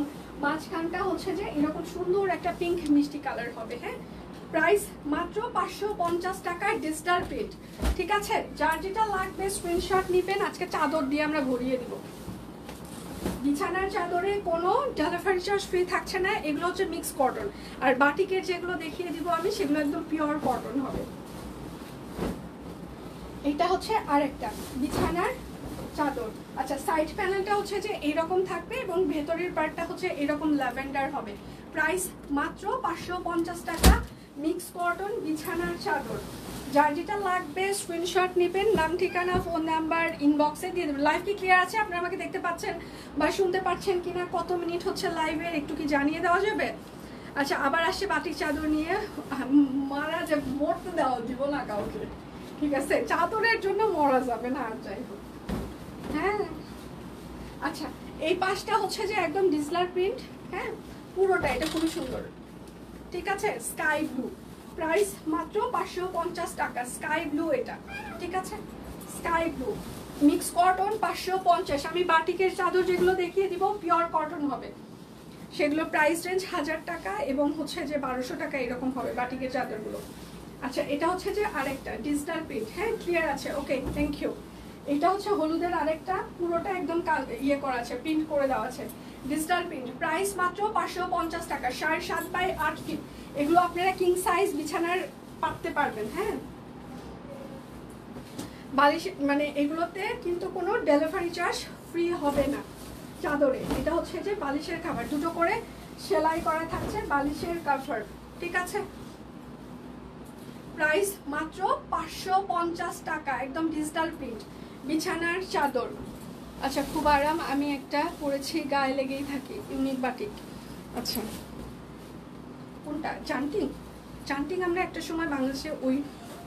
মাঝখানটা হচ্ছে যে এরকম সুন্দর একটা পিঙ্ক মিষ্টি কালার হবে। হ্যাঁ, প্রাইস মাত্র 550 টাকা, ডিজিটাল প্রিন্ট। ঠিক আছে, যার যেটা লাগবে স্ক্রিনশট নেবেন। আজকে চাদর দিয়ে আমরা ভরিয়ে দিব। বিছানার চাদরে কোনো ডেলিভারি চার্জ ফ্রি থাকছে না, এগুলো হচ্ছে মিক্স কটন। আর বাটিকের যেগুলো দেখিয়ে দিব আমি, সেগুলো একদম পিওর কটন হবে। এটা হচ্ছে আরেকটা বিছানার চাদর। আচ্ছা, সাইড প্যানেলটা হচ্ছে যে এইরকম থাকবে এবং ভেতরের পার্টটা হচ্ছে এরকম ল্যাভেন্ডার হবে। প্রাইস মাত্র 550 টাকা, মিক্স কটন বিছানার চাদর। যার যেটা লাগবে স্ক্রিনশট নেবেন, নাম ঠিকানা ফোন নাম্বার ইনবক্সে দিয়ে দেবেন। লাইভ কি ক্লিয়ার আছে? আপনারা আমাকে দেখতে পাচ্ছেন বা শুনতে পাচ্ছেন কিনা? কত মিনিট হচ্ছে লাইভের একটু কি জানিয়ে দেওয়া যাবে? আচ্ছা, আবার আসছে বাটিক চাদর নিয়ে, মারা যে মরতে দেওয়া দিব না কাউকে, ঠিক আছে? চাদরের জন্য মরা যাবে না, আর যাই হোক। হ্যাঁ, আচ্ছা, এই পাশটা হচ্ছে যে একদম ডিজিটাল প্রিন্ট। হ্যাঁ, পুরোটা এটা খুবই সুন্দর, ঠিক আছে? স্কাই ব্লু, প্রাইস মাত্র 550 টাকা, স্কাই ব্লু এটা, ঠিক আছে? Sky blue mix cotton 550। আমি বাটিকের চাদর যেগুলো দেখিয়ে দিব পিওর কটন হবে, সেগুলো প্রাইস রেঞ্জ 1000 টাকা এবং হচ্ছে যে 1200 টাকা এরকম হবে বাটিকের চাদরগুলো। আচ্ছা, এটা হচ্ছে যে আরেকটা ডিজিটাল প্রিন্ট। হ্যাঁ, ক্লিয়ার আছে? ওকে, থ্যাংক ইউ। এটা হচ্ছে হলুদের আরেকটা, পুরোটা একদম ইয়ে করা আছে, প্রিন্ট করে দেওয়া আছে, ডিজিটাল প্রিন্ট। প্রাইস মাত্র 550 টাকা, 7.5 বাই 8 ফিট। এগুলো আপনারা কিং সাইজ বিছানার পাততে পারবেন। হ্যাঁ, বালিশ মানে এগুলোতে কিন্তু কোনো ডেলিভারি চার্জ ফ্রি হবে না চাদরে। এটা হচ্ছে যে বালিশের কাভার, দুটো করে সেলাই করা থাকছে বালিশের কাভার, ঠিক আছে? প্রাইস মাত্র 550 টাকা, একদম ডিজিটাল প্রিন্ট বিছানার চাদর। আচ্ছা, খুব আরাম, আমি একটা পরেছি, গায়ে লেগেই থাকি, ইউনিক বাটিক। আচ্ছা, কোনটা? চান্টিং। চান্টিং আমরা একটা সময় বাংলাদেশে ওই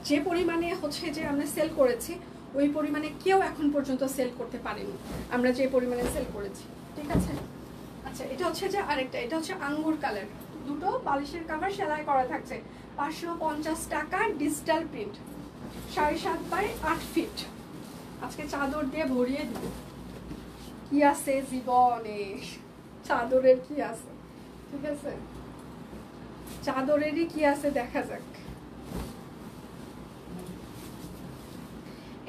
যে পরিমাণে হচ্ছে যে আমরা সেল করেছি, ওই পরিমাণে কেউ এখন পর্যন্ত সেল করতে পারেনি আমরা যে পরিমাণে সেল করেছি, ঠিক আছে? আচ্ছা, এটা হচ্ছে যে আরেকটা, এটা হচ্ছে আঙ্গুর কালার, দুটো বালিশের কাভার সেলাই করা থাকছে, 550 টাকা, ডিজিটাল প্রিন্ট, 7.5 বাই 8 ফিট। আজকে চাদর দিয়ে ভরিয়ে দিব। কি আছে জীবনে, চাদরের কি আছে, ঠিক আছে? চাদরেরই কি আছে দেখা যাক।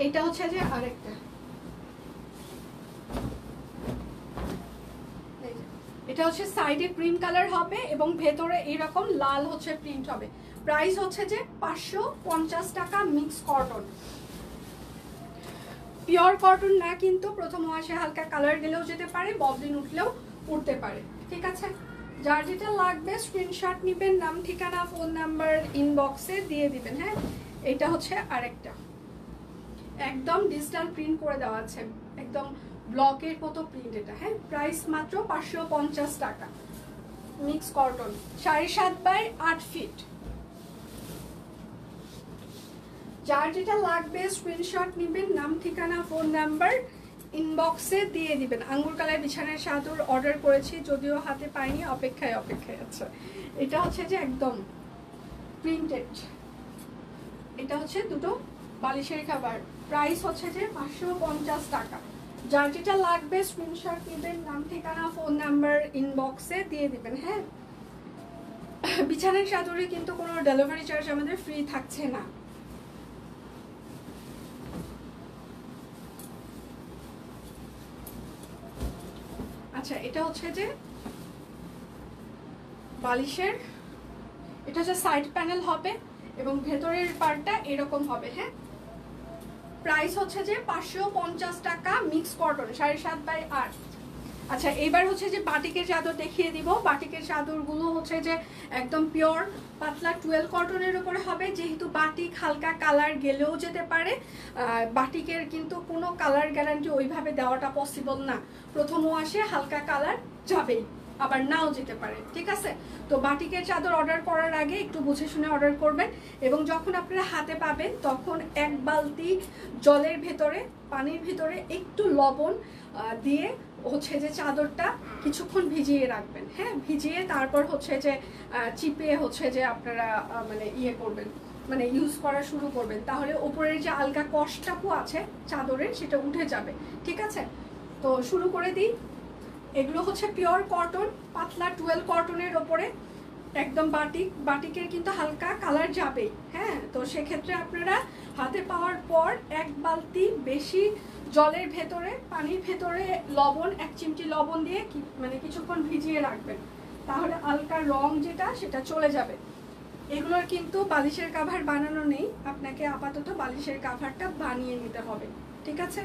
এটা হচ্ছে যে আরেকটা, এটা হচ্ছে সাইডে ক্রিম কালার হবে এবং ভেতরে এরকম লাল হচ্ছে প্রিন্ট হবে। প্রাইস হচ্ছে যে 550 টাকা, মিক্স কটন, পিওর কটন না কিন্তু, প্রথম ওয়াশে হালকা কালার গেলেও যেতে পারে, ববলিন উঠলেও উঠতে পারে, ঠিক আছে? যার যেটা লাগবে স্ক্রিনশট নেবেন, নাম ঠিকানা ফোন নাম্বার ইনবক্সে দিয়ে দিবেন। হ্যাঁ, এটা হচ্ছে আরেকটা, একদম ডিজিটাল প্রিন্ট করে দেওয়া আছে, একদম ব্লকের মতো প্রিন্ট এটা। হ্যাঁ, প্রাইস মাত্র 550 টাকা, মিক্স কটন, 7.5 বাই 8 ফিট। যার যেটা লাগবে স্ক্রিনশট নেবেন, নাম ঠিকানা ফোন নাম্বার ইনবক্সে দিয়ে দিবেন। আঙ্গুর কালার বিছানার চাদর অর্ডার করেছি, যদিও হাতে পাইনি, অপেক্ষায় আছে। এটা হচ্ছে যে একদম প্রিন্টেড, এটা হচ্ছে দুটো বালিশের খাবার, প্রাইস হচ্ছে যে 550 টাকা। যার যেটা লাগবে স্ক্রিনশট নেবেন, নাম ঠিকানা ফোন নাম্বার ইনবক্সে দিয়ে দিবেন। হ্যাঁ, বিছানার চাদরে কিন্তু কোনো ডেলিভারি চার্জ আমাদের ফ্রি থাকছে না। আচ্ছা, এটা হচ্ছে যে বালিশের, এটা হচ্ছে সাইড প্যানেল হবে এবং ভেতরের পার্টটা এরকম হবে। হ্যাঁ, প্রাইস হচ্ছে যে 550 টাকা, মিক্স কটন 7.5/8। আচ্ছা এবার হচ্ছে যে বাটিকের চাদর দেখিয়ে দিব। বাটিকের চাদরগুলো হচ্ছে যে একদম পিওর পাতলা 12 কটনের উপরে হবে। যেহেতু বাটিক হালকা কালার গেলেও যেতে পারে, বাটিকের কিন্তু কোনো কালার গ্যারান্টি ওইভাবে দেওয়াটা পসিবল না। প্রথম ওয়াশে হালকা কালার যাবেই, আবার নাও যেতে পারে, ঠিক আছে? তো বাটিকের চাদর অর্ডার করার আগে একটু বুঝে শুনে অর্ডার করবেন, এবং যখন আপনারা হাতে পাবেন তখন 1 বালতি জলের ভেতরে, পানির ভিতরে একটু লবণ দিয়ে হচ্ছে যে চাদরটা কিছুক্ষণ ভিজিয়ে রাখবেন। হ্যাঁ, ভিজিয়ে তারপর হচ্ছে যে চিপে হচ্ছে যে আপনারা মানে ইয়ে করবেন, মানে ইউজ করা শুরু করবেন, তাহলে উপরের যে আলগা কষ্টটাকু আছে চাদরের সেটা উঠে যাবে, ঠিক আছে? তো শুরু করে দিই। এগুলো হচ্ছে পিওর কটন, পাতলা 12 কটনের ওপরে একদম বাটিকের কিন্তু হালকা কালার যাবে। হ্যাঁ, তো সেক্ষেত্রে আপনারা হাতে পাওয়ার পর 1 বালতি বেশি জলের ভেতরে, পানির ভেতরে লবণ, 1 চিমটি লবণ দিয়ে মানে কিছুক্ষণ ভিজিয়ে রাখবেন, তাহলে হালকা রং যেটা সেটা চলে যাবে। এগুলোর কিন্তু বালিশের কাভার বানানো নেই, আপনাকে আপাতত বালিশের কাভারটা বানিয়ে নিতে হবে, ঠিক আছে?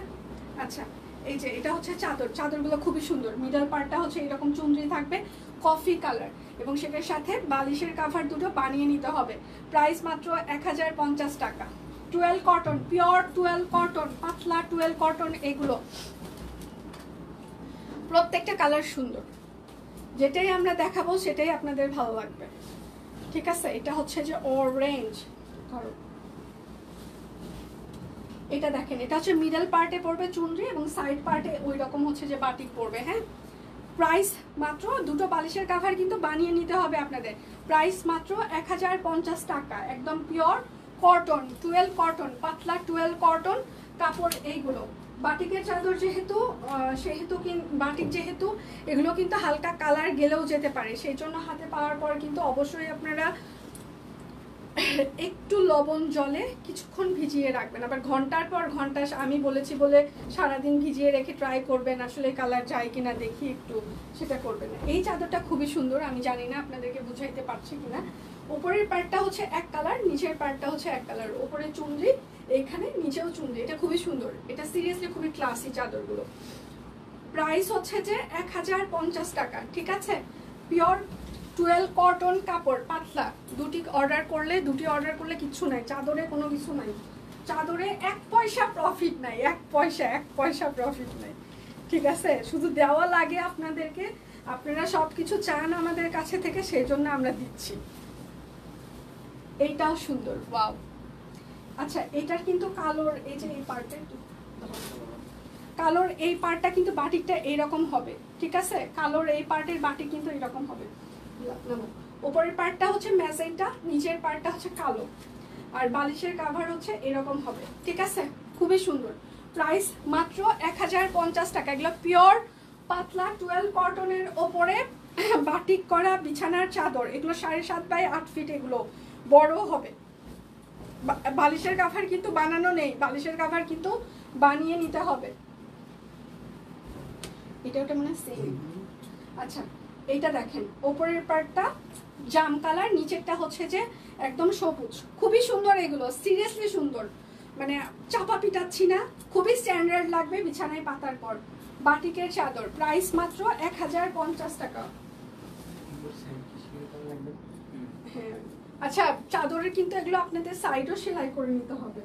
আচ্ছা, এই যে এটা হচ্ছে চাদরগুলো খুবই সুন্দর। মিডল পার্টটা হচ্ছে এরকম চুনরি থাকবে কফি কালার, এবং সেটার সাথে বালিশের কাভার দুটো বানিয়ে নিতে হবে। প্রাইস মাত্র 1050 টাকা। 12 কটন, পিওর 12 কটন, পাতলা 12 কটন। এগুলো প্রত্যেকটা কালার সুন্দর, যেটাই আমরা দেখাবো সেটাই আপনাদের ভালো লাগবে, ঠিক আছে? এটা হচ্ছে যে অরেঞ্জ, ধরো এটা দেখেন, এটা হচ্ছে মিডল পার্টে পড়বে চুনরি, এবং সাইড পার্টে ওই রকম হচ্ছে যে বাটিক পড়বে। হ্যাঁ, প্রাইস মাত্র, দুটো বালিশের কাভার কিন্তু বানিয়ে নিতে হবে আপনাদের। প্রাইস মাত্র 1050 টাকা, একদম পিওর কটন 12 কটন, পাতলা 12 কটন কাপড়। এইগুলো বাটিকের চাদর যেহেতু, সেহেতু বাটিক যেহেতু এগুলো কিন্তু হালকা কালার গেলেও যেতে পারে, সেই জন্য হাতে পাওয়ার পর কিন্তু অবশ্যই আপনারা একটু লবণ জলে কিছুক্ষণ ভিজিয়ে রাখবেন। আবার ঘন্টার পর ঘন্টা, আমি বলেছি বলে সারাদিন ভিজিয়ে রেখে ট্রাই করবেন, আসলে কালার যায় কিনা দেখি একটু, সেটা করবেন না। এই চাদরটা খুবই সুন্দর, আমি জানি না আপনাদেরকে বুঝাইতে পারছি কিনা। উপরের পার্টটা হচ্ছে এক কালার, নিচের পার্টটা হচ্ছে এক কালার, উপরে চুনরি, এইখানে নিচেও চুনরি। এটা খুবই সুন্দর, এটা সিরিয়াসলি খুবই ক্লাসি চাদরগুলো। প্রাইস হচ্ছে যে 1050 টাকা, ঠিক আছে? পিওর 12 কটন কাপড়, পাতলা। দুটি অর্ডার করলে কিচ্ছু নাই, চাদরে কোনো কিছু নাই, চাদরে 1 পয়সা প্রফিট নাই, 1 পয়সা প্রফিট নাই, ঠিক আছে? শুধু দেওয়া লাগে আপনাদেরকে, আপনারা সব কিছু চান আমাদের কাছে থেকে, সেই জন্য আমরা দিচ্ছি। এইটাও সুন্দর, ওয়াও। আচ্ছা, এটার কিন্তু কালোর, এই যে এই পার্টটা, কালোর এই পার্টটা কিন্তু বাটিকটা এইরকম হবে, ঠিক আছে? কালোর এই পার্টের বাটিক কিন্তু এরকম হবে। উপরের পার্টটা হচ্ছে ম্যাজেন্টা, নিচের পার্টটা হচ্ছে কালো, আর বালিশের কাভার হচ্ছে এরকম হবে, ঠিক আছে? খুবই সুন্দর। প্রাইস মাত্র 1050 টাকা। এগুলো পিওর পাতলা 12 কটনের ওপরে বাটিক করা বিছানার চাদর। এগুলো 7.5/8 ফিট, এগুলো বড় হবে। বালিশের কাভার কিন্তু বানানো নেই, বালিশের কাভার কিন্তু বানিয়ে নিতে হবে। এটা ওটা মানে সেম। আচ্ছা, এইটা দেখেন, ওপরের পার্টটা জাম কালার, নিচেরটা হচ্ছে যে একদম সবুজ। খুবই সুন্দর এগুলো, সিরিয়াসলি সুন্দর, মানে চাপা পিটাচ্ছি না, খুবই স্ট্যান্ডার্ড লাগবে বিছানায় পাতার পর। বাটিকের চাদর, প্রাইস মাত্র 1050 টাকা। হ্যাঁ, আচ্ছা, চাদরের কিন্তু এগুলো আপনাদের সাইডও সেলাই করে নিতে হবে।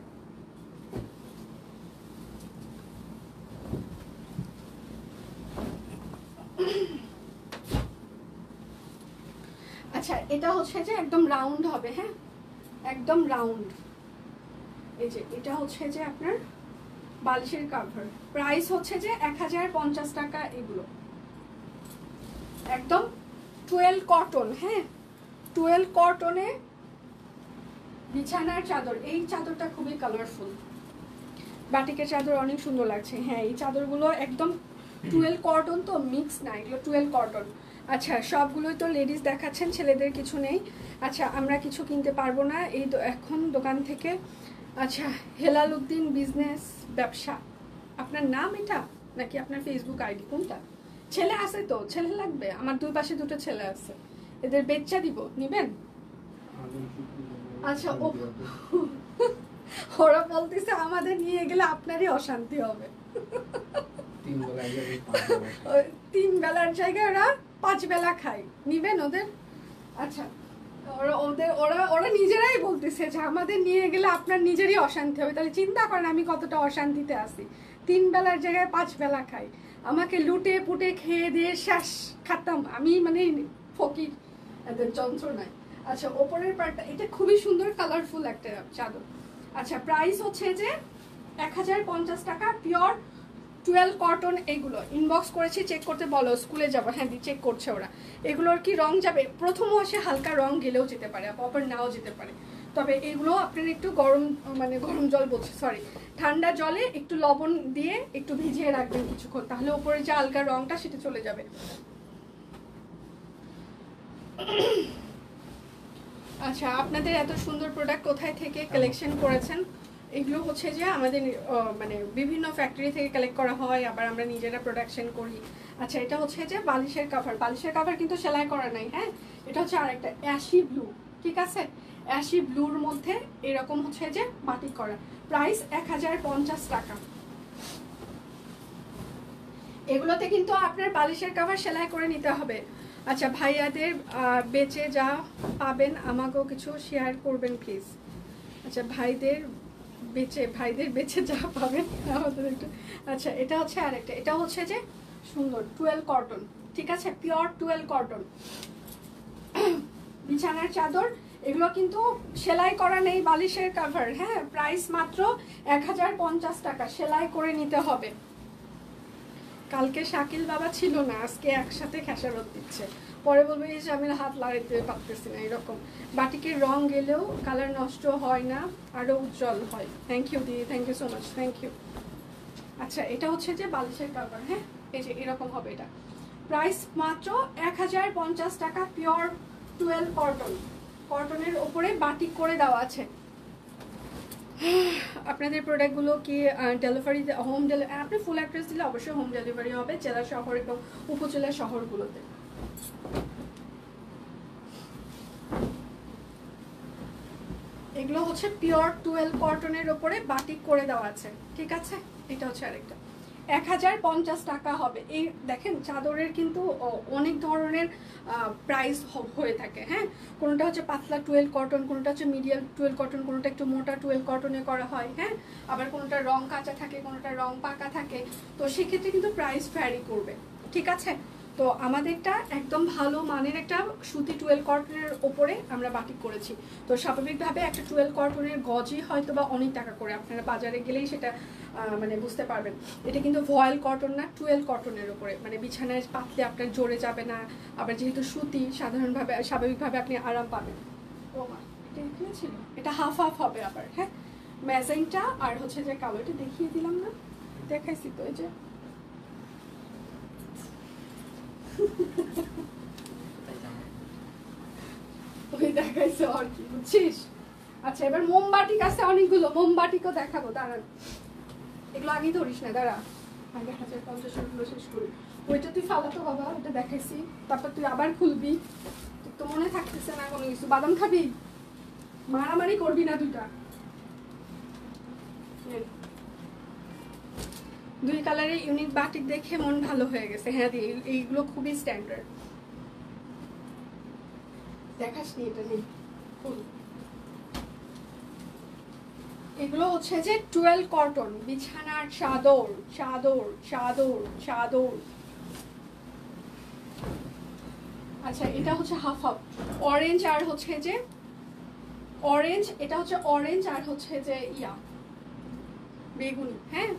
আচ্ছা, এটা হচ্ছে যে একদম রাউন্ড হবে। হ্যাঁ, একদম রাউন্ড। এই যে এটা হচ্ছে যে আপনার বালিশের কাভার। প্রাইস হচ্ছে যে 1050 টাকা। এগুলো একদম 12 কটন। হ্যাঁ, 12 কটনে বিছানার চাদর। এই চাদরটা খুবই কালারফুল, বাটিকের চাদর অনেক সুন্দর লাগছে। হ্যাঁ, এই চাদরগুলো একদম 12 কটন, তো মিক্স না, এগুলো 12 কটন। আচ্ছা, সবগুলোই তো লেডিস দেখাচ্ছেন, ছেলেদের কিছু নেই। আচ্ছা, আমরা কিছু কিনতে পারবো না এই এখন দোকান থেকে। আচ্ছা, হেলাল উদ্দিন বিজনেস ব্যবসা, আপনার নাম এটা নাকি আপনার ফেসবুক আইডি, কোনটা? ছেলে আছে তো, ছেলে লাগবে আমার, দুই পাশে দুটো ছেলে আছে, এদের বেচা দিব, নিবেন? আচ্ছা, ওরা বলতেছে আমাদের নিয়ে গেলে আপনারই অশান্তি হবে। 3 বেলা যাবে 5 বেলা। 3 বেলার জায়গায় ওরা 5 বেলা খায়, নিবেন ওদের? আচ্ছা, ওরা নিজেরাই বলতেছে যে আমাদের নিয়ে গেলে আপনার নিজেরই অশান্তি হবে। তাহলে চিন্তা করেন আমি কতটা অশান্তিতে আছি। 3 বেলার জায়গায় 5 বেলা খাই, আমাকে লুটে পুটে খেয়ে দিয়ে শেষ খাতাম আমি, মানে ফকির এদের যন্ত্রণায়। আচ্ছা, ওপরের পার্টটা এটা খুবই সুন্দর কালারফুল একটা চাদর। আচ্ছা, প্রাইস হচ্ছে যে 1050 টাকা, পিওর 12 কটন। এগুলো ইনবক্স করেছি, চেক করতে বলো, স্কুলে যাবো। হ্যাঁ দি, চেক করছে ওরা। এগুলোর কি রং যাবে? প্রথম মাসে হালকা রং গেলেও যেতে পারে, আবার নাও যেতে পারে। তবে এগুলো আপনার একটু গরম, মানে গরম জল বলছি, সরি, ঠান্ডা জলে একটু লবণ দিয়ে একটু ভিজিয়ে রাখবেন কিছুক্ষণ, তাহলে উপরে যে হালকা রংটা সেটা চলে যাবে। আচ্ছা, আপনাদের এত সুন্দর প্রোডাক্ট কোথায় থেকে কালেকশন করেছেন? এগুলো হচ্ছে যে আমাদের মানে বিভিন্ন ফ্যাক্টরি থেকে কালেক্ট করা হয়, আবার আমরা নিজেরা প্রোডাকশন করি। আচ্ছা, এটা হচ্ছে যে বালিশের কভার। বালিশের কভার কিন্তু সেলাই করা নাই, হ্যাঁ। এটা হচ্ছে আরেকটা অ্যাশি ব্লু, ঠিক আছে? অ্যাশি ব্লুর মধ্যে এরকম হচ্ছে যে বাটিক করা। প্রাইস 1050 টাকা। এগুলোতে কিন্তু আপনার বালিশের কভার সেলাই করে নিতে হবে। আচ্ছা, ভাইয়াদের বেচে যা পাবেন আমাকেও কিছু শেয়ার করবেন প্লিজ। আচ্ছা, ভাইদের বেচে যা পাবেন আমাদের একটু। আচ্ছা, এটা হচ্ছে আরেকটা, এটা হচ্ছে যে সুন্দর 12 কটন, ঠিক আছে? পিওর 12 কটন বিছানার চাদর। এগুলো কিন্তু সেলাই করা নেই বালিশের কভার, হ্যাঁ। প্রাইস মাত্র 1050 টাকা, সেলাই করে নিতে হবে। কালকে শাকিল বাবা ছিল না, আজকে একসাথে খেসারত দিচ্ছে, পরে বলবে এই যে আমি হাত লাগাইতে পারতেছি না। এরকম বাটিকের রং গেলেও কালার নষ্ট হয় না, আরো উজ্জ্বল হয়। থ্যাংক ইউ দিদি, thank you so much, thank you. আচ্ছা, এটা হচ্ছে যে বালিশের কভার, হ্যাঁ, এই যে এরকম হবে। এটা প্রাইস মাত্র 1050 টাকা, পিওর 12 কটন। কটনের ওপরে বাটিক করে দেওয়া আছে। আপনাদের প্রোডাক্টগুলো কি ডেলিভারি, হোম ডেলিভারি? আপনি ফুল অ্যাড্রেস দিলে অবশ্যই হোম ডেলিভারি হবে জেলা শহর এবং উপজেলা শহরগুলোতে। এগুলো হচ্ছে পিওর 12 কটনের ওপরে বাটিক করে দেওয়া আছে, ঠিক আছে? এটা হচ্ছে আরেকটা 1050 টাকা হবে। এই দেখেন চাদরের কিন্তু অনেক ধরনের প্রাইস হয়ে থাকে, হ্যাঁ। কোনোটা হচ্ছে পাতলা 12 কটন, কোনোটা হচ্ছে মিডিয়াম 12 কটন, কোনোটা একটু মোটা 12 কটনে করা হয়, হ্যাঁ। আবার কোনোটা রং কাঁচা থাকে, কোনোটা রং পাকা থাকে, তো সেক্ষেত্রে কিন্তু প্রাইস ভ্যারি করবে, ঠিক আছে? তো আমাদেরটা একদম ভালো মানের একটা সুতি 12 কটনের ওপরে আমরা বাটিক করেছি। তো স্বাভাবিকভাবে একটা 12 কটনের গজই হয়তো বা অনেক টাকা করে, আপনারা বাজারে গেলেই সেটা মানে বুঝতে পারবেন। এটা কিন্তু ভয়েল কটন না, 12 কটনের উপরে, মানে বিছানায় পাতলে আপনার জোরে যাবে না, আবার যেহেতু সুতি সাধারণভাবে স্বাভাবিকভাবে আপনি আরাম পাবেন। ও মা, এটা এখানে ছিল, এটা হাফ হাফ হবে আবার, হ্যাঁ। ম্যাজেন্টা আর হচ্ছে যে কালো, এটা দেখিয়ে দিলাম না? দেখাইছি তো, এই যে ওই দেখাইছে আর কি, বুঝছিস? আচ্ছা, এবার মোমবাটিক আছে অনেকগুলো, মোমবাটিকও দেখাবো, দাঁড়ান। এগুলো আগেই ধরিস না, দাঁড়া, আগে 1050 গুলো শেষ করি। ওইটা তুই ফালাতো বাবা, ওটা দেখাইছি, তারপর তুই আবার খুলবি, তোর তো মনে থাকতেছে না কোনো কিছু। বাদাম খাবি? মারামারি করবি না দুইটা। দুই কালারের ইউনিক বাটিক দেখে মন ভালো হয়ে গেছে। হ্যাঁ দি, এইগুলো খুবই স্ট্যান্ডার্ড। দেখাসনি এটা নেই, এগুলো হচ্ছে যে 12 কটন বিছানার চাদর, চাদর চাদর চাদর। আচ্ছা, এটা হচ্ছে হাফ হাফ অরেঞ্জ আর হচ্ছে যে অরেঞ্জ, এটা হচ্ছে অরেঞ্জ আর হচ্ছে যে বেগুনি, হ্যাঁ।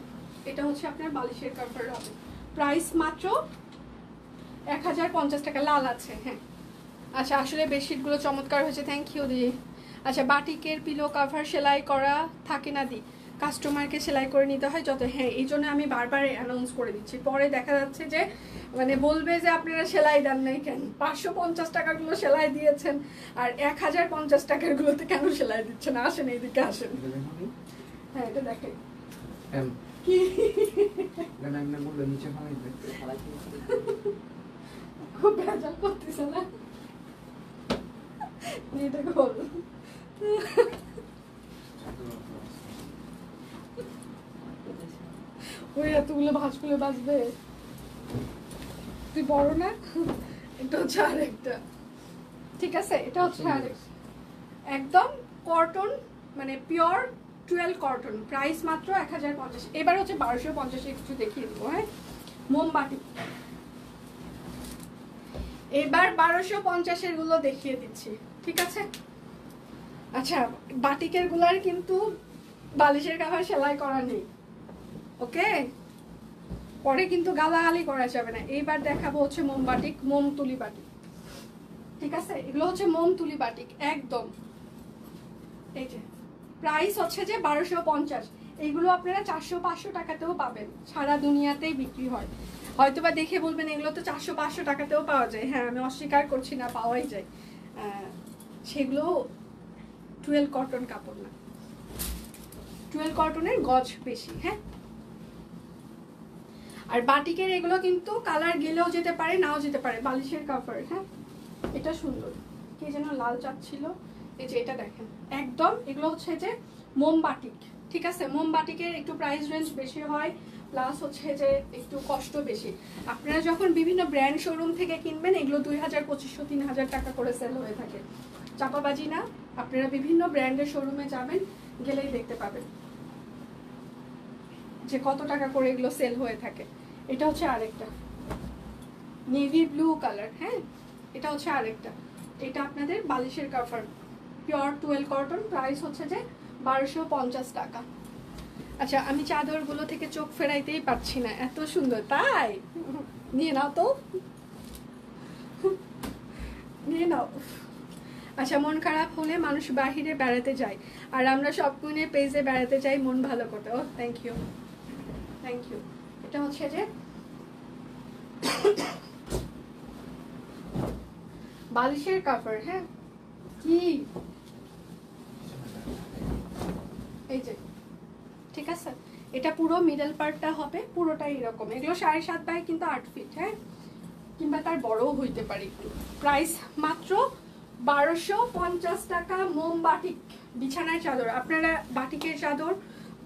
এটা হচ্ছে আপনার বালিশের কভার হবে। প্রাইস মাত্র 1050 টাকা, লাল আছে, হ্যাঁ। আচ্ছা, আসলে বেডশিটগুলো চমৎকার হয়েছে, থ্যাংক ইউ দি। আচ্ছা, বাটিকের পিলো কভার সেলাই করা থাকে না দি, কাস্টমারকে সেলাই করে নিতে হয় যত, হ্যাঁ। এই জন্য আমি বারবার অ্যানাউন্স করে দিচ্ছি, পরে দেখা যাচ্ছে যে মানে বলবে যে আপনারা সেলাই দেন নাই কেন, 550 টাকাগুলো সেলাই দিয়েছেন আর 1050 টাকারগুলোতে কেন সেলাই দিচ্ছেন? আসেন এইদিকে আসেন। হ্যাঁ, এটা দেখেন কি খুব ভেজাল করতেছে না? এটা গোল, ওই এতগুলো ভাঁজগুলো বাজবে, তুই বড় না? এটা হচ্ছে আরেকটা, ঠিক আছে? এটা হচ্ছে আরেকটা একদম কটন, মানে পিওর 12 কটন, প্রাইস মাত্র 1050। এবার হচ্ছে 1250 কিছু দেখিয়ে দিব। হ্যাঁ, মোমবাটি এবার 1250 গুলো দেখিয়ে দিচ্ছি, ঠিক আছে? আচ্ছা, বাটিকের গুলার কিন্তু বালিশের কাভার সেলাই করা নেই, ওকে? পরে কিন্তু গালাগালি করা যাবে না। এইবার দেখাবো হচ্ছে মোমবাটিক, মোম তুলি বাটিক, ঠিক আছে? এগুলো হচ্ছে মোম তুলি বাটিক একদম। এই যে প্রাইস হচ্ছে যে 1250। এইগুলো আপনারা 400-500 টাকাতেও পাবেন, সারা দুনিয়াতেই বিক্রি হয়। হয়তোবা দেখে বলবেন এগুলো তো 400-500 টাকাতেও পাওয়া যায়। হ্যাঁ, আমি অস্বীকার করছি না, পাওয়াই যায়। সেগুলো 12 কটন কাপড় না, 12 কটনের গজ বেশি। হ্যাঁ, আর বাটিকের এগুলো কিন্তু কালার গেলেও যেতে পারে, নাও যেতে পারে। বালিশের কাভার, হ্যাঁ, এটা সুন্দর, কি যেন লাল চাচ্ছিল, এই যে এটা দেখেন একদম। এগুলো হচ্ছে যে মোমবাটিক, ঠিক আছে? মোমবাটিকের একটু প্রাইস রেঞ্জ বেশি হয়, প্লাস হচ্ছে যে একটু কষ্ট বেশি। আপনারা যখন বিভিন্ন ব্র্যান্ড শোরুম থেকে কিনবেন, এগুলো 2000, 2500, 3000 টাকা করে সেল হয়ে থাকে। চাপাবাজি না, আপনারা বিভিন্ন ব্র্যান্ডের শোরুমে যাবেন, গেলেই দেখতে পাবেন যে কত টাকা করে এগুলো সেল হয়ে থাকে। এটা হচ্ছে আরেকটা নেভি ব্লু কালার। হ্যাঁ, এটা হচ্ছে আরেকটা, এটা আপনাদের বালিশের কাভার, পিওর 12 কটন, প্রাইস হচ্ছে যে 1250 টাকা। আচ্ছা, আমি চাদরগুলো থেকে চোখ ফেরাইতেই পারছি না, এত সুন্দর। তাই নিয়ে নাও তো, নিয়ে নাও। আচ্ছা, মন খারাপ হলে মানুষ বাহিরে বেড়াতে যায়, আর আমরা সব কুইনের পেজে বেড়াতে যাই মন ভালো করতে। ও থ্যাংক ইউ, থ্যাংক ইউ। এটা হচ্ছে যে বালিশের কাভার। হ্যাঁ, কি এই যে, ঠিক আছে? এটা পুরো মিডল পার্টটা হবে পুরোটাই এরকম। এগুলো 7.5 বাই কিন্তু 8 ফিট। হ্যাঁ, কিংবা তার বড়ও হইতে পারে একটু। প্রাইস মাত্র 1250 টাকা। মোম বাটিক বিছানার চাদর, আপনারা বাটিকের চাদর,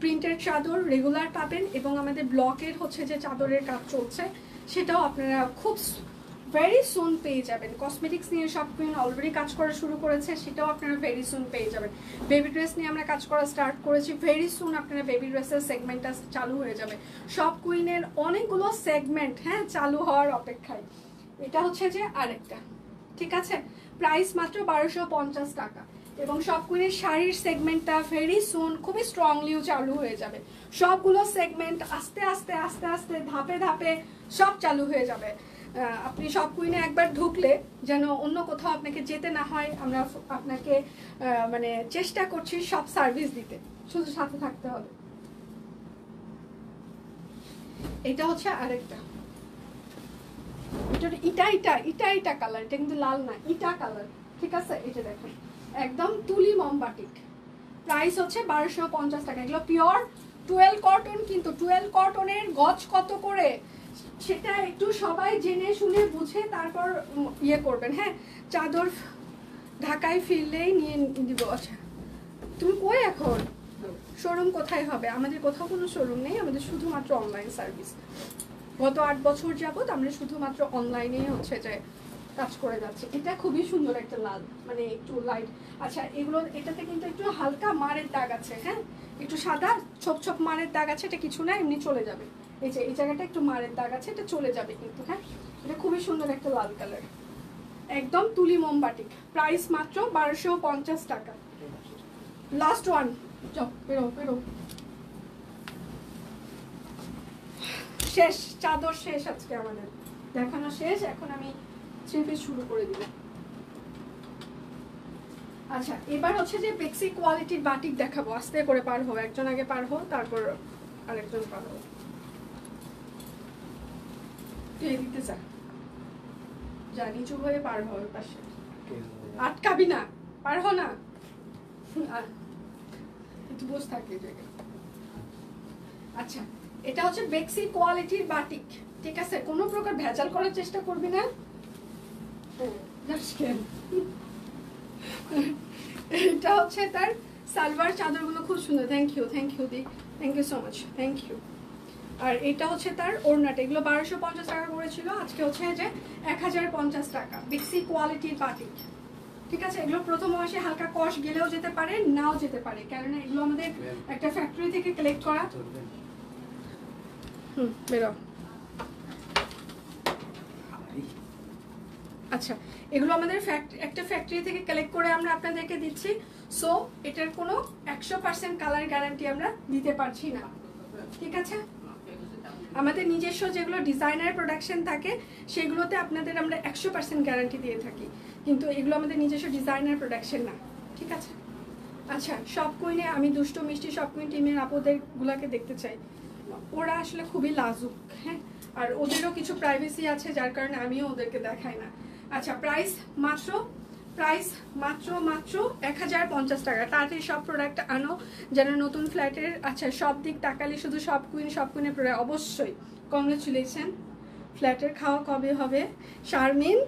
প্রিন্টের চাদর রেগুলার পাবেন, এবং আমাদের ব্লকের হচ্ছে যে চাদরের কাজ চলছে, সেটাও আপনারা খুব ভেরি সুন পেয়ে যাবেন। কসমেটিক্স নিয়ে সব কুইন অলরেডি কাজ করা শুরু করেছে, সেটাও আপনারা ভেরি সুন পেয়ে যাবেন। বেবি ড্রেস নিয়ে আমরা কাজ করা স্টার্ট করেছি, ভেরি সুন আপনারা বেবি ড্রেসের সেগমেন্টটা চালু হয়ে যাবে। সব কুইনের অনেকগুলো সেগমেন্ট, হ্যাঁ, চালু হওয়ার অপেক্ষায়। এটা হচ্ছে যে আরেকটা, ঠিক আছে? প্রাইস মাত্র 1250 টাকা। এবং সব কুইনের শাড়ির সেগমেন্টটা ভেরি সুন খুবই স্ট্রংলিও চালু হয়ে যাবে। সবগুলো সেগমেন্ট আস্তে আস্তে আস্তে আস্তে ধাপে ধাপে সব চালু হয়ে যাবে। আপনি সব কুইনে একবার ঢুকলে যেন অন্য কোথাও আপনাকে যেতে না হয়। আমরা আপনাকে মানে চেষ্টা করছি সব সার্ভিস দিতে, শুধু সাথে থাকতে হবে। এটা হচ্ছে আরেকটা, ইটা কালার, এটা কিন্তু লাল না, ইটা কালার, ঠিক আছে? এটা দেখেন একদম তুলি মোমবাটিক, প্রাইস হচ্ছে 1250 টাকা। এগুলো পিওর 12 কটন, কিন্তু 12 কটনের গজ কত করে সেটা একটু সবাই জেনে শুনে বুঝে তারপর ইয়ে করবেন। হ্যাঁ, চাদর ঢাকায় ফিরলেই নিয়ে দিব। আচ্ছা, তুমি কই এখন? শোরুম কোথায় হবে? আমাদের কোথাও কোনো শোরুম নেই, আমাদের শুধুমাত্র অনলাইন সার্ভিস। গত 8 বছর যাবত আমরা শুধুমাত্র অনলাইনেই হচ্ছে যে কাজ করে যাচ্ছি। এটা খুবই সুন্দর একটা লাল, মানে একটু লাইট। আচ্ছা, এগুলো এটাতে কিন্তু একটু হালকা মারের দাগ আছে। হ্যাঁ, একটু সাদা ছোপ ছোপ মারের দাগ আছে, এটা কিছু না, এমনি চলে যাবে। এই যে এই জায়গাটা একটু মারের দাগ আছে, এটা চলে যাবে কিন্তু। হ্যাঁ, এটা খুবই সুন্দর একটা লাল কালার, একদম তুলি মোমবাটিক, প্রাইস মাত্র 1250 টাকা। লাস্ট ওয়ান, যাও বেরো বেরো, শেষ চাদর, শেষ আজকে আমাদের দেখানো শেষ। এখন আমি থ্রি পিস শুরু করে দিব। আচ্ছা, এবার হচ্ছে যে বেক্সি কোয়ালিটির বাটিক দেখাবো। আস্তে করে পার হো, একজন আগে পার হো, তারপর আরেকজন পার হো। তুই দিতে যা নিচু হয়ে পার হো, পাশে আটকাবি না, পার হো না, একটু বসে থাকলে জায়গায়। আচ্ছা, এটা হচ্ছে বেক্সি কোয়ালিটির বাটিক, ঠিক আছে? কোনো প্রকার ভেজাল করার চেষ্টা করবি না। এটা হচ্ছে তার সালোয়ার চাদরগুলো খুব সুন্দর। থ্যাংক ইউ দি, thank you so much, thank you. আর এটা হচ্ছে তার ওড়নাটা, এগুলো 1250 টাকা করেছিল, আজকে হচ্ছে যে 1050 টাকা। বিক্সি কোয়ালিটির বাটিক, ঠিক আছে। এগুলো প্রথম মাসে হালকা কষ গেলেও যেতে পারে, নাও যেতে পারে, কেননা এগুলো আমাদের একটা ফ্যাক্টরি থেকে কালেক্ট করা। বেরো। আচ্ছা, এগুলো আমাদের একটা ফ্যাক্টরি থেকে কালেক্ট করে আমরা আপনাদেরকে দিচ্ছি। সো এটার কোনো 100% কালার গ্যারান্টি আমরা দিতে পারছি না, ঠিক আছে। আমাদের নিজস্ব যেগুলো ডিজাইনার প্রোডাকশন থাকে সেগুলোতে আপনাদের আমরা 100% গ্যারান্টি দিয়ে থাকি, কিন্তু এগুলো আমাদের নিজস্ব ডিজাইনার প্রোডাকশন না, ঠিক আছে। আচ্ছা, সব কুইনে আমি দুষ্ট মিষ্টি সব কুইন টিমের আপুদের গুলাকে দেখতে চাই, ওরা আসলে খুবই লাজুক, হ্যাঁ, আর ওদেরও কিছু প্রাইভেসি আছে যার কারণে আমিও ওদেরকে দেখাই না। আচ্ছা, প্রাইস মাত্র 1050 টাকা। তাড়াতাড়ি সব প্রোডাক্ট আনো যেন নতুন ফ্ল্যাটের। আচ্ছা, সব দিক তাকালে শুধু সব কুইনের প্রোডাক্ট। অবশ্যই কংগ্রেচুলেশন, ফ্ল্যাটের খাওয়া কবে হবে শারমিন?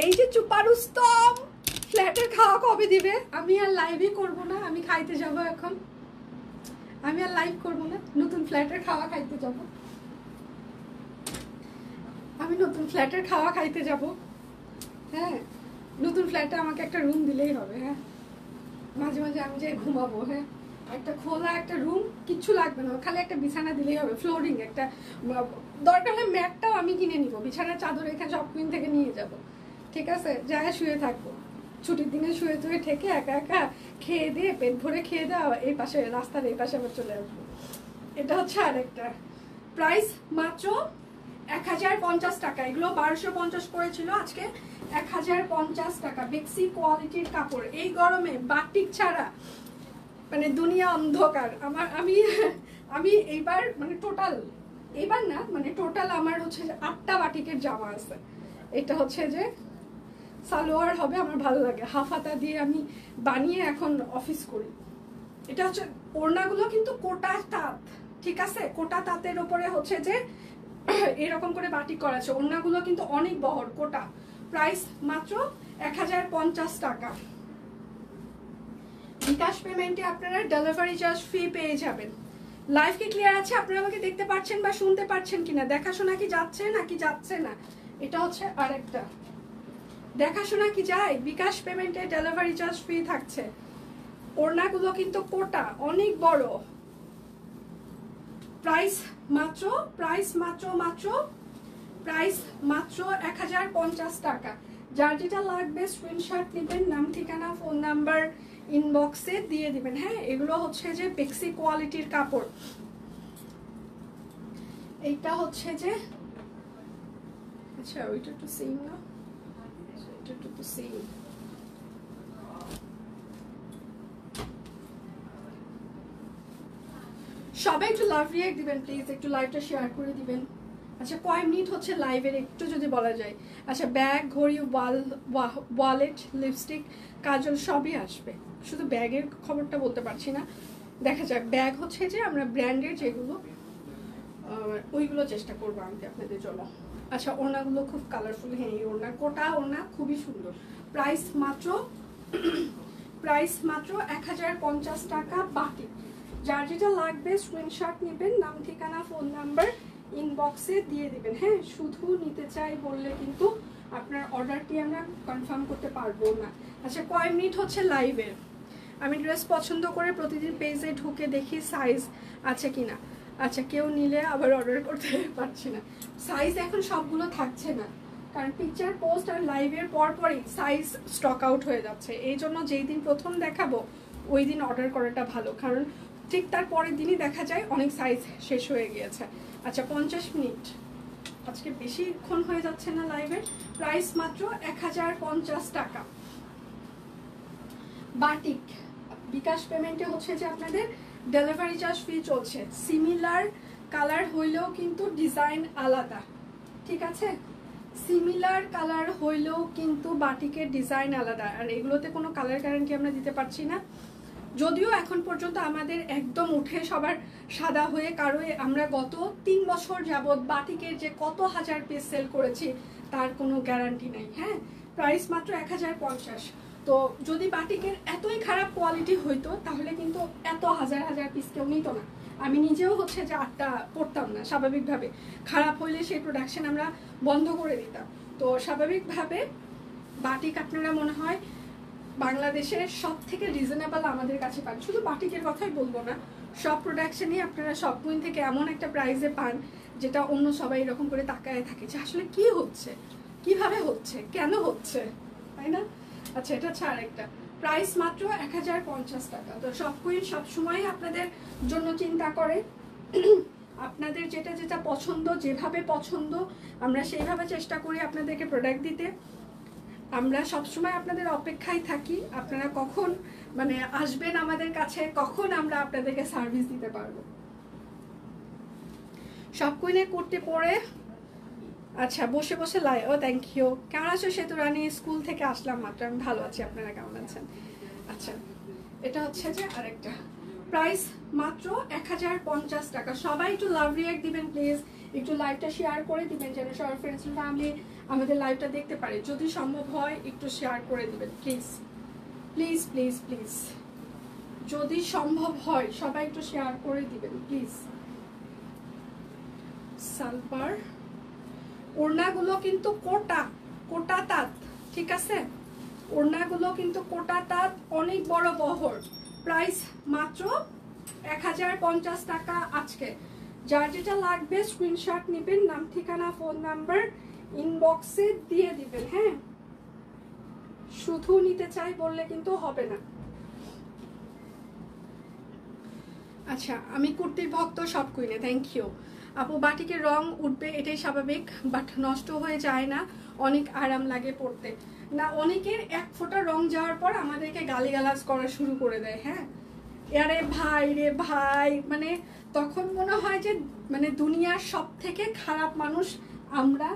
এই যে চুপারুস্তম, ফ্ল্যাটের খাওয়া কবে দিবে? আমি আর লাইভই করব না, আমি খাইতে যাব এখন, আমি আর লাইভ করব না, নতুন ফ্ল্যাটের খাওয়া খাইতে যাব, আমি নতুন ফ্ল্যাটের খাওয়া খাইতে যাব। হ্যাঁ, নতুন ফ্ল্যাটে আমাকে একটা রুম দিলেই হবে, হ্যাঁ, মাঝে মাঝে আমি যাই ঘুমাবো, হ্যাঁ, একটা খোলা একটা রুম, কিচ্ছু লাগবে না, খালি একটা বিছানা দিলেই হবে, ফ্লোরিং একটা, দরকার হলে ম্যাটটাও আমি কিনে নিব, বিছানার চাদর এখানে সব কুইন থেকে নিয়ে যাব, ঠিক আছে, যায় শুয়ে থাকবো, ছুটির দিনে শুয়ে টুয়ে থেকে একা একা খেয়ে দিয়ে পেট ভরে খেয়ে দেওয়া, এই পাশে রাস্তার এই পাশে আবার চলে আসবো। এটা হচ্ছে আরেকটা প্রাইস, মাত্র 1050 টাকা। এগুলো 1250 করেছিল, আজকে 1050 টাকা। বেক্সি কোয়ালিটির কাপড়, এই গরমে বাটিক ছাড়া মানে দুনিয়া অন্ধকার। আমি এইবার মানে টোটাল, এইবার না মানে টোটাল আমার হচ্ছে 8টা বাটিকের জামা আছে। এটা হচ্ছে যে সালোয়ার হবে, আমার ভালো লাগে, হাফাতা দিয়ে আমি বানিয়ে এখন অফিস করি। এটা হচ্ছে ওড়নাগুলো কিন্তু কোটা তাঁত, ঠিক আছে, কোটা তাঁতের উপরে হচ্ছে যে এরকম করে বাটিক করা আছে। ওড়নাগুলো কিন্তু অনেক বহর, কোটা। প্রাইস মাত্র 1050 টাকা। বিকাশ পেমেন্টে আপনারা ডেলিভারি চার্জ ফ্রি পেয়ে যাবেন। লাইভ কি ক্লিয়ার আছে? আপনারা আমাকে দেখতে পাচ্ছেন বা শুনতে পাচ্ছেন কিনা? দেখাশোনা কি যাচ্ছে নাকি যাচ্ছে না? এটা হচ্ছে আরেকটা, দেখাশোনা কি যায়? বিকাশ পেমেন্টে ডেলিভারি চার্জ ফ্রি থাকছে। ওড়নাগুলো কিন্তু কোটা, অনেক বড়। প্রাইস মাত্র 1050 টাকা। যার যেটা লাগবে স্ক্রিনশট নেবেন, নাম ঠিকানা ফোন নাম্বার ইনবক্সে দিয়ে দিবেন। হ্যাঁ, এগুলো হচ্ছে যে বেক্সি কোয়ালিটির কাপড়। এইটা হচ্ছে যে, আচ্ছা ওইটা একটু সেম না, এটা একটু সেম। সবাই একটু লাভ রিঅ্যাক্ট দিবেন প্লিজ, একটু লাইভটা শেয়ার করে দিবেন। আচ্ছা, কয় মিনিট হচ্ছে লাইভের একটু যদি বলা যায়। আচ্ছা, ব্যাগ, ঘড়ি, ওয়ালেট, লিপস্টিক, কাজল সবই আসবে, শুধু ব্যাগের খবরটা বলতে পারছি না। দেখা যাক। ব্যাগ হচ্ছে যে আমরা ব্র্যান্ডের যেগুলো ওইগুলো চেষ্টা করবো আনতে আপনাদের জন্য। আচ্ছা, ওড়নাগুলো খুব কালারফুল। হ্যাঁ, এই ওড়না, কোটা ওড়না, খুবই সুন্দর। প্রাইস মাত্র 1050 টাকা বাটি। যার যেটা লাগবে স্ক্রিনশট নেবেন, নাম ঠিকানা ফোন নাম্বার ইনবক্সে দিয়ে দিবেন। হ্যাঁ, শুধু নিতে চাই বললে কিন্তু আপনার অর্ডারটি আমরা কনফার্ম করতে পারবো না। আচ্ছা, কয় মিনিট হচ্ছে লাইভের? আমি ড্রেস পছন্দ করে প্রতিদিন পেজে ঢুকে দেখি সাইজ আছে কিনা। আচ্ছা, কেউ নিলে আবার অর্ডার করতে পারছি না। সাইজ এখন সবগুলো থাকছে না, কারণ পিকচার পোস্ট আর লাইভের পরপরই সাইজ স্টক আউট হয়ে যাচ্ছে। এই জন্য যেই দিন প্রথম দেখাবো ওই দিন অর্ডার করাটা ভালো, কারণ ঠিক তার পরের দিনই দেখা যায় অনেক সাইজ শেষ হয়ে গিয়েছে। আচ্ছা, 50 মিনিট আজকে বেশিক্ষণ হয়ে যাচ্ছে না লাইভের। প্রাইস মাত্র 1050 টাকা। বাটিক বিকাশ পেমেন্টে হচ্ছে যে আপনাদের ডেলিভারি চার্জ ফ্রি চলছে। সিমিলার কালার হইলেও কিন্তু ডিজাইন আলাদা, ঠিক আছে, সিমিলার কালার হইলেও কিন্তু বাটিকের ডিজাইন আলাদা। আর এগুলোতে কোনো কালার গ্যারান্টি আমরা দিতে পারছি না, যদিও এখন পর্যন্ত আমাদের একদম উঠে সবার সাদা হয়ে, কারো আমরা গত 3 বছর যাবৎ বাটিকের যে কত হাজার পিস সেল করেছি তার কোনো গ্যারান্টি নেই। হ্যাঁ, প্রাইস মাত্র 1050। তো যদি বাটিকের এতই খারাপ কোয়ালিটি হইতো তাহলে কিন্তু এত হাজার হাজার পিস কেউ নিত না। আমি নিজেও হচ্ছে যে আটটা পড়তাম না স্বাভাবিকভাবে, খারাপ হইলে সেই প্রোডাকশন আমরা বন্ধ করে দিতাম। তো স্বাভাবিকভাবে বাটিক আপনারা মনে হয় বাংলাদেশের সব থেকে রিজনেবল আমাদের কাছে পান। শুধু বাটিকের কথাই বলবো না, সব প্রোডাকশনই আপনারা সব কুইন থেকে এমন একটা প্রাইসে পান যেটা অন্য সবাই এরকম করে তাকায় থাকে যে আসলে কি হচ্ছে, কিভাবে হচ্ছে, কেন হচ্ছে, তাই না? আচ্ছা, এটা হচ্ছে আরেকটা প্রাইস মাত্র 1050 টাকা। তো সব কুইন সবসময় আপনাদের জন্য চিন্তা করে, আপনাদের যেটা যেটা পছন্দ, যেভাবে পছন্দ আমরা সেইভাবে চেষ্টা করি আপনাদেরকে প্রোডাক্ট দিতে। আমরা সবসময় আপনাদের অপেক্ষায় থাকি, আপনারা কখন মানে আসবেন আমাদের কাছে, কখন আমরা আপনাদেরকে সার্ভিস দিতে পারবো। সব কুইনের কুর্তি পরে আচ্ছা বসে বসে ও থ্যাংক ইউ। কেমন আছো সেতু রানী? স্কুল থেকে আসলাম মাত্র, আমি ভালো আছি, আপনারা কেমন আছেন? আচ্ছা, এটা হচ্ছে যে আরেকটা প্রাইস মাত্র 1050 টাকা। সবাই একটু লাভ রিঅ্যাক্ট দিবেন প্লিজ, একটু লাইভটা শেয়ার করে দিবেন যেন সবার ফ্রেন্ডস ফ্যামিলি আমাদের লাইভটা দেখতে পারে। যদি সম্ভব হয় একটু শেয়ার করে দিবেন প্লিজ প্লিজ প্লিজ প্লিজ, যদি সম্ভব হয় সবাই একটু শেয়ার করে দিবেন প্লিজ। সালবার ওড়নাগুলো কিন্তু কোটা তাঁত, ঠিক আছে? ওড়নাগুলো কিন্তু কোটা তাঁত, অনেক বড় বহর। প্রাইস মাত্র 1050 টাকা। আজকে যার যেটা লাগবে স্ক্রিনশট নেবেন, নাম ঠিকানা ফোন নাম্বার ইনবক্সে দিয়ে দিবেন। হ্যাঁ, শুধু নিতে চাই বললে কিন্তু হবে না। আচ্ছা, আমি কুর্তির ভক্ত সব কুইনে, থ্যাংক ইউ আপু। বাটিকের রং উঠবে এটাই স্বাভাবিক, বাট নষ্ট হয়ে যায় না, অনেক আরাম লাগে পরতে। না, অনেকের এক ফোঁটা রং যাওয়ার পর আমাদেরকে গালিগালাজ করা শুরু করে দেয়। হ্যাঁ, আরে ভাই রে ভাই, মানে তখন মনে হয় যে মানে দুনিয়ার সব থেকে খারাপ মানুষ আমরা,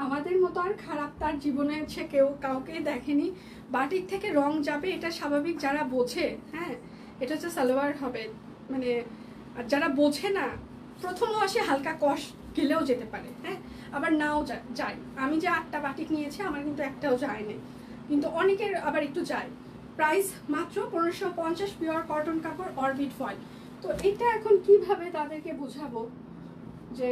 আমাদের মতো আর খারাপ তার জীবনে সে কেউ কাউকে দেখেনি। বাটিক থেকে রং যাবে এটা স্বাভাবিক, যারা বোঝে। হ্যাঁ, এটা হচ্ছে সালোয়ার হবে, মানে যারা বোঝে না প্রথম মাসে হালকা কষ্ট গেলেও যেতে পারে, হ্যাঁ, আবার নাও যায়। আমি যে 8টা বাটিক নিয়েছি আমার কিন্তু একটাও যায়নি, কিন্তু অনেকের আবার একটু যায়। প্রাইস মাত্র 1550, পিওর কটন কাপড়, অরবিট ফয়েল। তো এটা এখন কিভাবে তাদেরকে বোঝাবো যে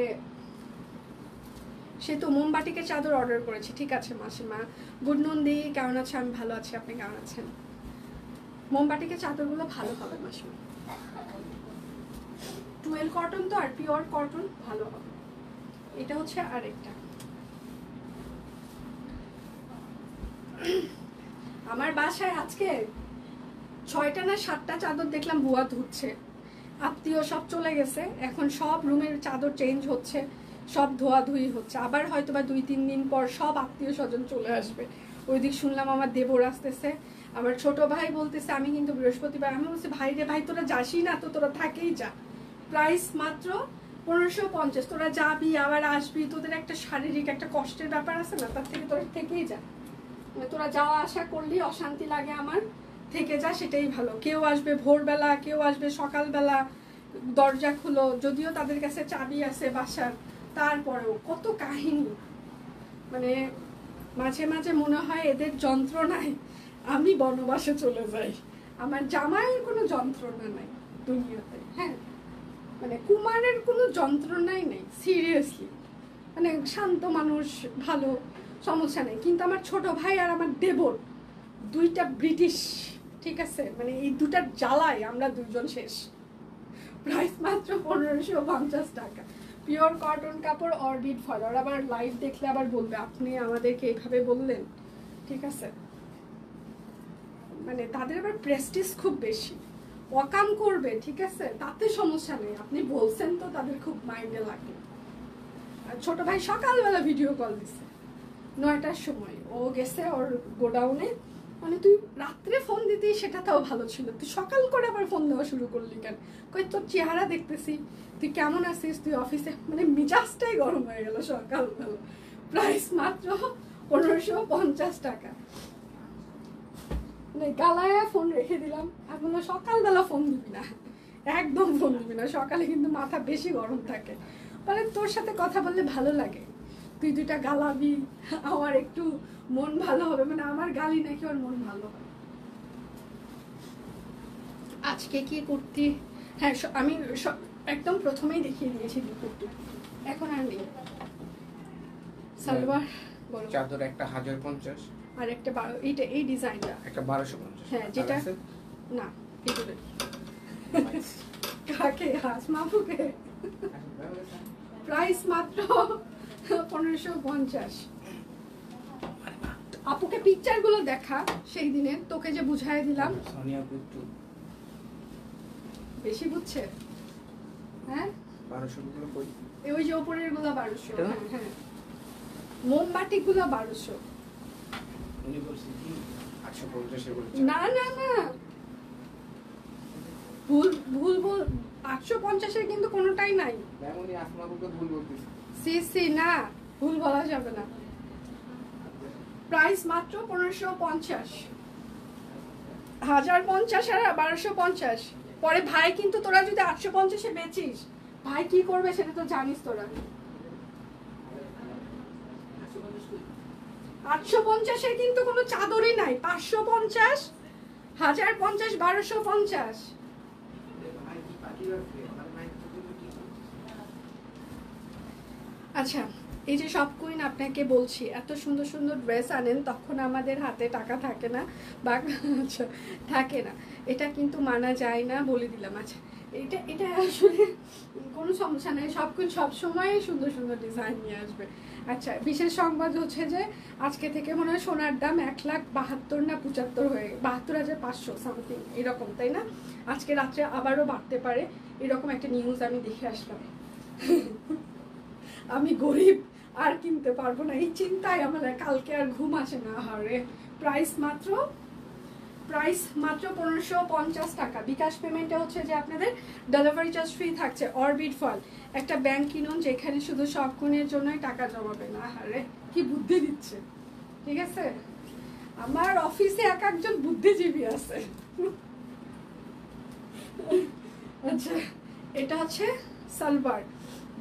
সে তো মোমবাটিকের চাদর অর্ডার করেছে। ঠিক আছে মাসিমা, গুড নন্দি, কেমন আছে? আমি ভালো আছি, আপনি কেমন আছেন? মোমবাটিকের চাদরগুলো ভালো হবে মাসিমা, 12 কটন তো, আর পিওর কটন ভালো হবে। এটা হচ্ছে আরেকটা। আমার বাসায় আজকে 6টা না 7টা চাদর দেখলাম বুয়া ধুচ্ছে। আত্মীয় সব চলে গেছে, এখন সব রুমের চাদর চেঞ্জ হচ্ছে, সব ধোয়াধুয়ি হচ্ছে। আবার হয়তো বা 2-3 দিন পর সব আত্মীয় স্বজন চলে আসবে। ওই দিক শুনলাম আমার দেবর আসতেছে, আমার ছোট ভাই বলতেছে আমি কিন্তু বৃহস্পতিবার। আমি বলছি ভাই রে ভাই, তোরা যাসই না তো, তোরা থাকেই যা। প্রাইস মাত্র 1550। তোরা যাবি আবার আসবি, তোদের একটা শারীরিক একটা কষ্টের ব্যাপার আছে না, তার থেকে তোরা থেকেই যা। তোরা যাওয়া আসা করলি অশান্তি লাগে আমার, থেকে যা, সেটাই ভালো। কেউ আসবে ভোরবেলা, কেউ আসবে সকালবেলা, দরজা খুলো, যদিও তাদের কাছে চাবি আছে বাসার, তারপরেও কত কাহিনী। মানে মাঝে মাঝে মনে হয় এদের যন্ত্রণায় আমি বনবাসে চলে যাই। আমার জামাইয়ের কোনো যন্ত্রণা নাই দুনিয়াতে। হ্যাঁ, মানে কুমারের কোনো যন্ত্রণাই নেই, সিরিয়াসলি। মানে শান্ত মানুষ, ভালো, সমস্যা নেই। কিন্তু আমার ছোট ভাই আর আমার দেবর 2টা ব্রিটিশ, ঠিক আছে? মানে এই দুটার জ্বালায় আমরা 2জন শেষ। প্রাইস মাত্র 1550 টাকা, পিওর কটন কাপড়, অরবিট ফয়েল। আর আবার লাইভ দেখলে আবার বলবে আপনি আমাদেরকে এইভাবে বললেন, ঠিক আছে? মানে তাদের আবার প্রেস্টিজ খুব বেশি, ওয়াকাম করবে, ঠিক আছে, তাতে সমস্যা নেই। আপনি বলছেন তো তাদের খুব মাইন্ডে লাগে। আর ছোট ভাই সকালবেলা ভিডিও কল দিছে 9টার সময়, ও গেছে ওর গোডাউনে। মানে তুই রাত্রে ফোন দিতেই সেটা তাও ভালো ছিল, তুই সকাল করে আবার ফোন দেওয়া শুরু করলি কেন? কই তোর চেহারা দেখতেছি, তুই কেমন আছিস, তুই অফিসে, মানে মিজাজটাই গরম হয়ে গেল সকালবেলা। প্রাইস মাত্র 1550 টাকা। মানে গালায় ফোন রেখে দিলাম, এখন সকালবেলা ফোন দিবি না, একদম ফোন দিবি না, সকালে কিন্তু মাথা বেশি গরম থাকে। মানে তোর সাথে কথা বললে ভালো লাগে, তুই 2টা গালাবি, আমার একটু মন ভালো হবে। মানে আমার গালি নাকি ওর মন ভালো হবে। আজকে কি কুর্তি, হ্যাঁ আমি একদম প্রথমেই দেখিয়ে দিয়েছি দুপুরটা, এখন আর নেই। সালোয়ার বলো। চাদর একটা 1050, আর একটা 12, এইটা এই ডিজাইনটা একটা 1250। হ্যাঁ, যেটা না এগুলো কাকে হাসমাফুকে প্রাইস মাত্র 1550। আপুকে পিকচার গুলো দেখা সেই দিনে, তোকে যে বুঝাই দিলাম। সোনিয়া পুত্র বেশি বুঝছে? হ্যাঁ 1200 গুলো কই? ওই যে উপরের গুলো 1200। এটা না? হ্যাঁ হ্যাঁ, মোমবাতি গুলো 1200। উনি বলছে কি 850 এ বলছে। না না না, ভুল ভুল বল, 850 এর কিন্তু কোনোটাই নাই। ম্যাম উনি আসমাবুকে ভুল বলতেছে। সি সি না, ভুল বলা যাবে না। প্রাইস মাত্র 1550, 1050 আর 1250। পরে ভাই কিন্তু তোরা যদি 850 এ বেচিস, ভাই কি করবে সেটা তো জানিস তোরা। 850 এর কিন্তু কোনো চাদরই নাই। 550, 1050, 1250। আচ্ছা, এই যে সব কুইন আপনাকে বলছি, এত সুন্দর সুন্দর ড্রেস আনেন, তখন আমাদের হাতে টাকা থাকে না বা আচ্ছা থাকে না, এটা কিন্তু মানা যায় না, বলে দিলাম। আচ্ছা, এটা এটা আসলে কোনো সমস্যা নেই, সব কুইন সবসময় সুন্দর সুন্দর ডিজাইন নিয়ে আসবে। আচ্ছা, বিশেষ সংবাদ হচ্ছে যে আজকে থেকে মনে হয় সোনার দাম 1,72,000 না 75 হয়ে 72,500 সামথিং এরকম, তাই না? আজকে রাত্রে আবারও বাড়তে পারে, এরকম একটা নিউজ আমি দেখে আসলাম। আমি গরিব, আর কিনতে পারবো না, এই চিন্তায় আমার কালকে আর ঘুম আসে না। হারে প্রাইস মাত্র 1550 টাকা। বিকাশ পেমেন্টে হচ্ছে যে আপনাদের ডেলিভারি চার্জ ফ্রি থাকছে। অরবিট ফল একটা ব্যাংক কিনুন যেখানে শুধু শখগুণের জন্যই টাকা জমাবে না। হারে কি বুদ্ধি দিচ্ছে, ঠিক আছে? আমার অফিসে এক একজন বুদ্ধিজীবী আছে। আচ্ছা, এটা হচ্ছে সালোয়ার।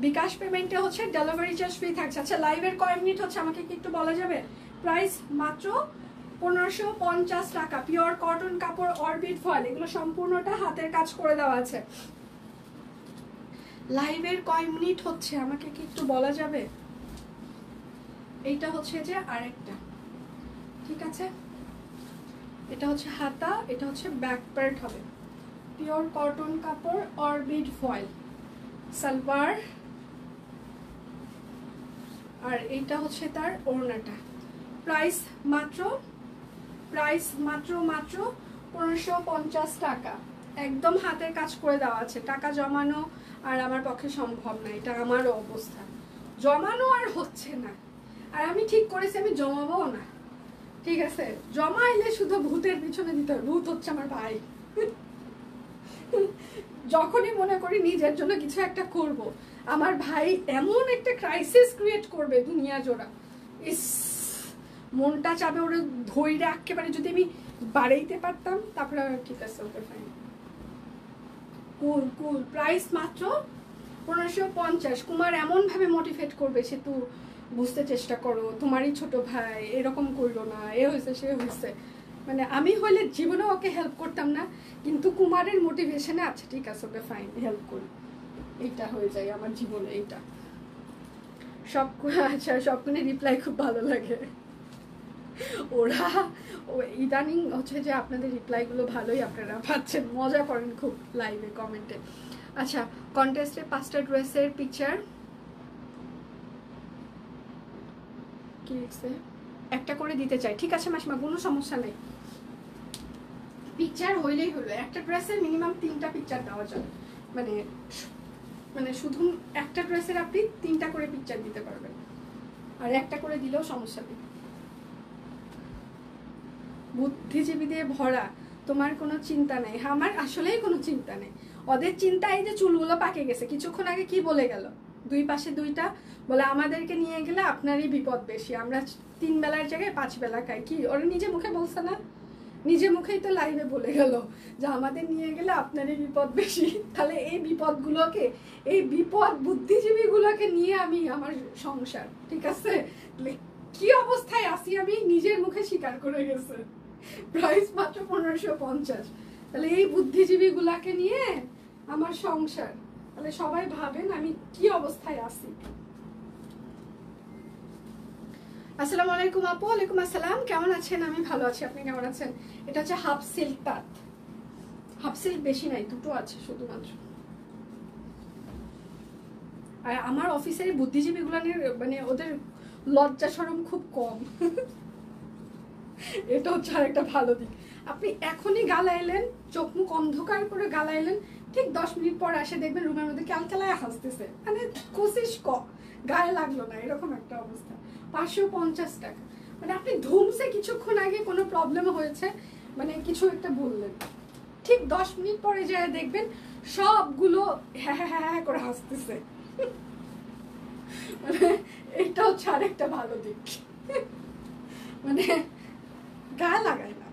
বিকাশ পেমেন্টে হচ্ছে ডেলিভারি চার্জ ফ্রি থাকছে। আচ্ছা, লাইভের কয় মিনিট হচ্ছে আমাকে কি একটু বলা যাবে? প্রাইস মাত্র 1550 টাকা। পিওর কটন কাপড়, অরবিট ফয়েল, এগুলো সম্পূর্ণটা হাতের কাজ করে দেওয়া আছে। লাইভের কয় মিনিট হচ্ছে আমাকে কি একটু বলা যাবে? এইটা হচ্ছে যে আরেকটা, ঠিক আছে? এটা হচ্ছে হাতা, এটা হচ্ছে ব্যাক পার্ট হবে। পিওর কটন কাপড়, অরবিট ফয়েল, সালোয়ার, আর এইটা হচ্ছে তার ওড়নাটা। প্রাইস মাত্র মাত্র 1550 টাকা। একদম হাতের কাজ করে দেওয়া আছে। টাকা জমানো আর আমার পক্ষে সম্ভব না, এটা আমারও অবস্থা। জমানো আর হচ্ছে না, আর আমি ঠিক করেছি আমি জমাবো না, ঠিক আছে? জমাইলে শুধু ভূতের পিছনে দিতে হবে। ভূত হচ্ছে আমার ভাই। যখনই মনে করি নিজের জন্য কিছু একটা করব, আমার ভাই এমন একটা ক্রাইসিস ক্রিয়েট করবে দুনিয়া জোড়া, ইস মনটা চাবে ওরা ধৈর্য একেবারে যদি আমি বাড়াইতে পারতাম, তারপরে ঠিক আছে ওকে ফাইন। কুল কুল। প্রাইস মাত্র 1550। কুমার এমন ভাবে মোটিভেট করবে, সে তো বুঝতে চেষ্টা করো, তোমারই ছোট ভাই, এরকম করলো না, এ হয়েছে সে হয়েছে। মানে আমি হইলে জীবনে ওকে হেল্প করতাম না, কিন্তু কুমারের মোটিভেশনে আচ্ছা ঠিক আছে ওকে ফাইন হেল্প করি, এইটা হয়ে যায় আমার জীবনে। এইটা সব আচ্ছা সবখানে রিপ্লাই খুব ভালো লাগে। ওরা ইদানিং হচ্ছে যে আপনাদের রিপ্লাইগুলো ভালোই আপনারা পাচ্ছেন, মজা করেন খুব লাইভে কমেন্টে। আচ্ছা, কন্টেস্টে 5টা ড্রেসের পিকচার কি লিখছে, একটা করে দিতে চাই। ঠিক আছে মাসিমা, কোনো সমস্যা নেই, পিকচার হইলেই হলো। একটা ড্রেসের মিনিমাম 3টা পিকচার দেওয়া যায়, মানে শুধু একটা ড্রেসের আপনি 3টা করে পিকচার দিতে পারবেন, আর একটা করে দিলেও সমস্যা নেই। বুদ্ধিজীবী দিয়ে ভরা, তোমার কোনো চিন্তা নেই। আমার আসলেই কোনো চিন্তা নেই। ওদের চিন্তা এই যে চুলগুলো পাকে গেছে, কিছুক্ষণ আগে কি বলে গেল, 2 পাশে 2টা বলে আমাদেরকে নিয়ে গেলে আপনারই বিপদ বেশি, আমরা 3 বেলার জায়গায় 5 বেলা খাই। কি ওরা নিজে মুখে বলছে না? নিজে মুখেই তো লাইভে বলে গেল যে আমাদের নিয়ে গেলে আপনারই বিপদ বেশি। তাহলে এই বিপদগুলোকে, এই বিপদ বুদ্ধিজীবীগুলোকে নিয়ে আমি আমার সংসার, ঠিক আছে? কি অবস্থায় আসি আমি নিজের মুখে স্বীকার করে গেছে। প্রাইস মাত্র 1550। তাহলে এই বুদ্ধিজীবীগুলাকে নিয়ে আমার সংসার। তাহলে সবাই ভাবেন আমি কি অবস্থায় আছি। আসসালামু আলাইকুম আপু। ওয়ালাইকুম আসসালাম, কেমন আছেন? আমি ভালো আছি, আপনি কেমন আছেন? এটা হচ্ছে হাফ সিল্ক তাঁত। হাফ সিল্ক বেশি নাই, দুটো আছে শুধুমাত্র। আর আমার অফিসের বুদ্ধিজীবীগুলো মানে ওদের লজ্জা শরম খুব কম। এটা হচ্ছে আর একটা ভালো দিক। আপনি এখনই গালাইলেন, চোখ মুখ অন্ধকার করে গালাইলেন, ঠিক 10 মিনিট পর আসে দেখবেন রুমের মধ্যে ক্যালকালায় হাসতেছে, মানে কোশিশ গায়ে লাগলো না, এরকম একটা অবস্থা। 550 টাকা, মানে আপনি ধুমসে কিছুক্ষণ আগে কোনো প্রবলেম হয়েছে, মানে কিছু একটা বললেন, ঠিক 10 মিনিট পরে যায় দেখবেন সবগুলো হ্যাঁ হ্যাঁ হ্যাঁ হ্যাঁ করে হাসতেছে। মানে এটা হচ্ছে আরেকটা ভালো দিক, মানে গায়ে লাগায় না,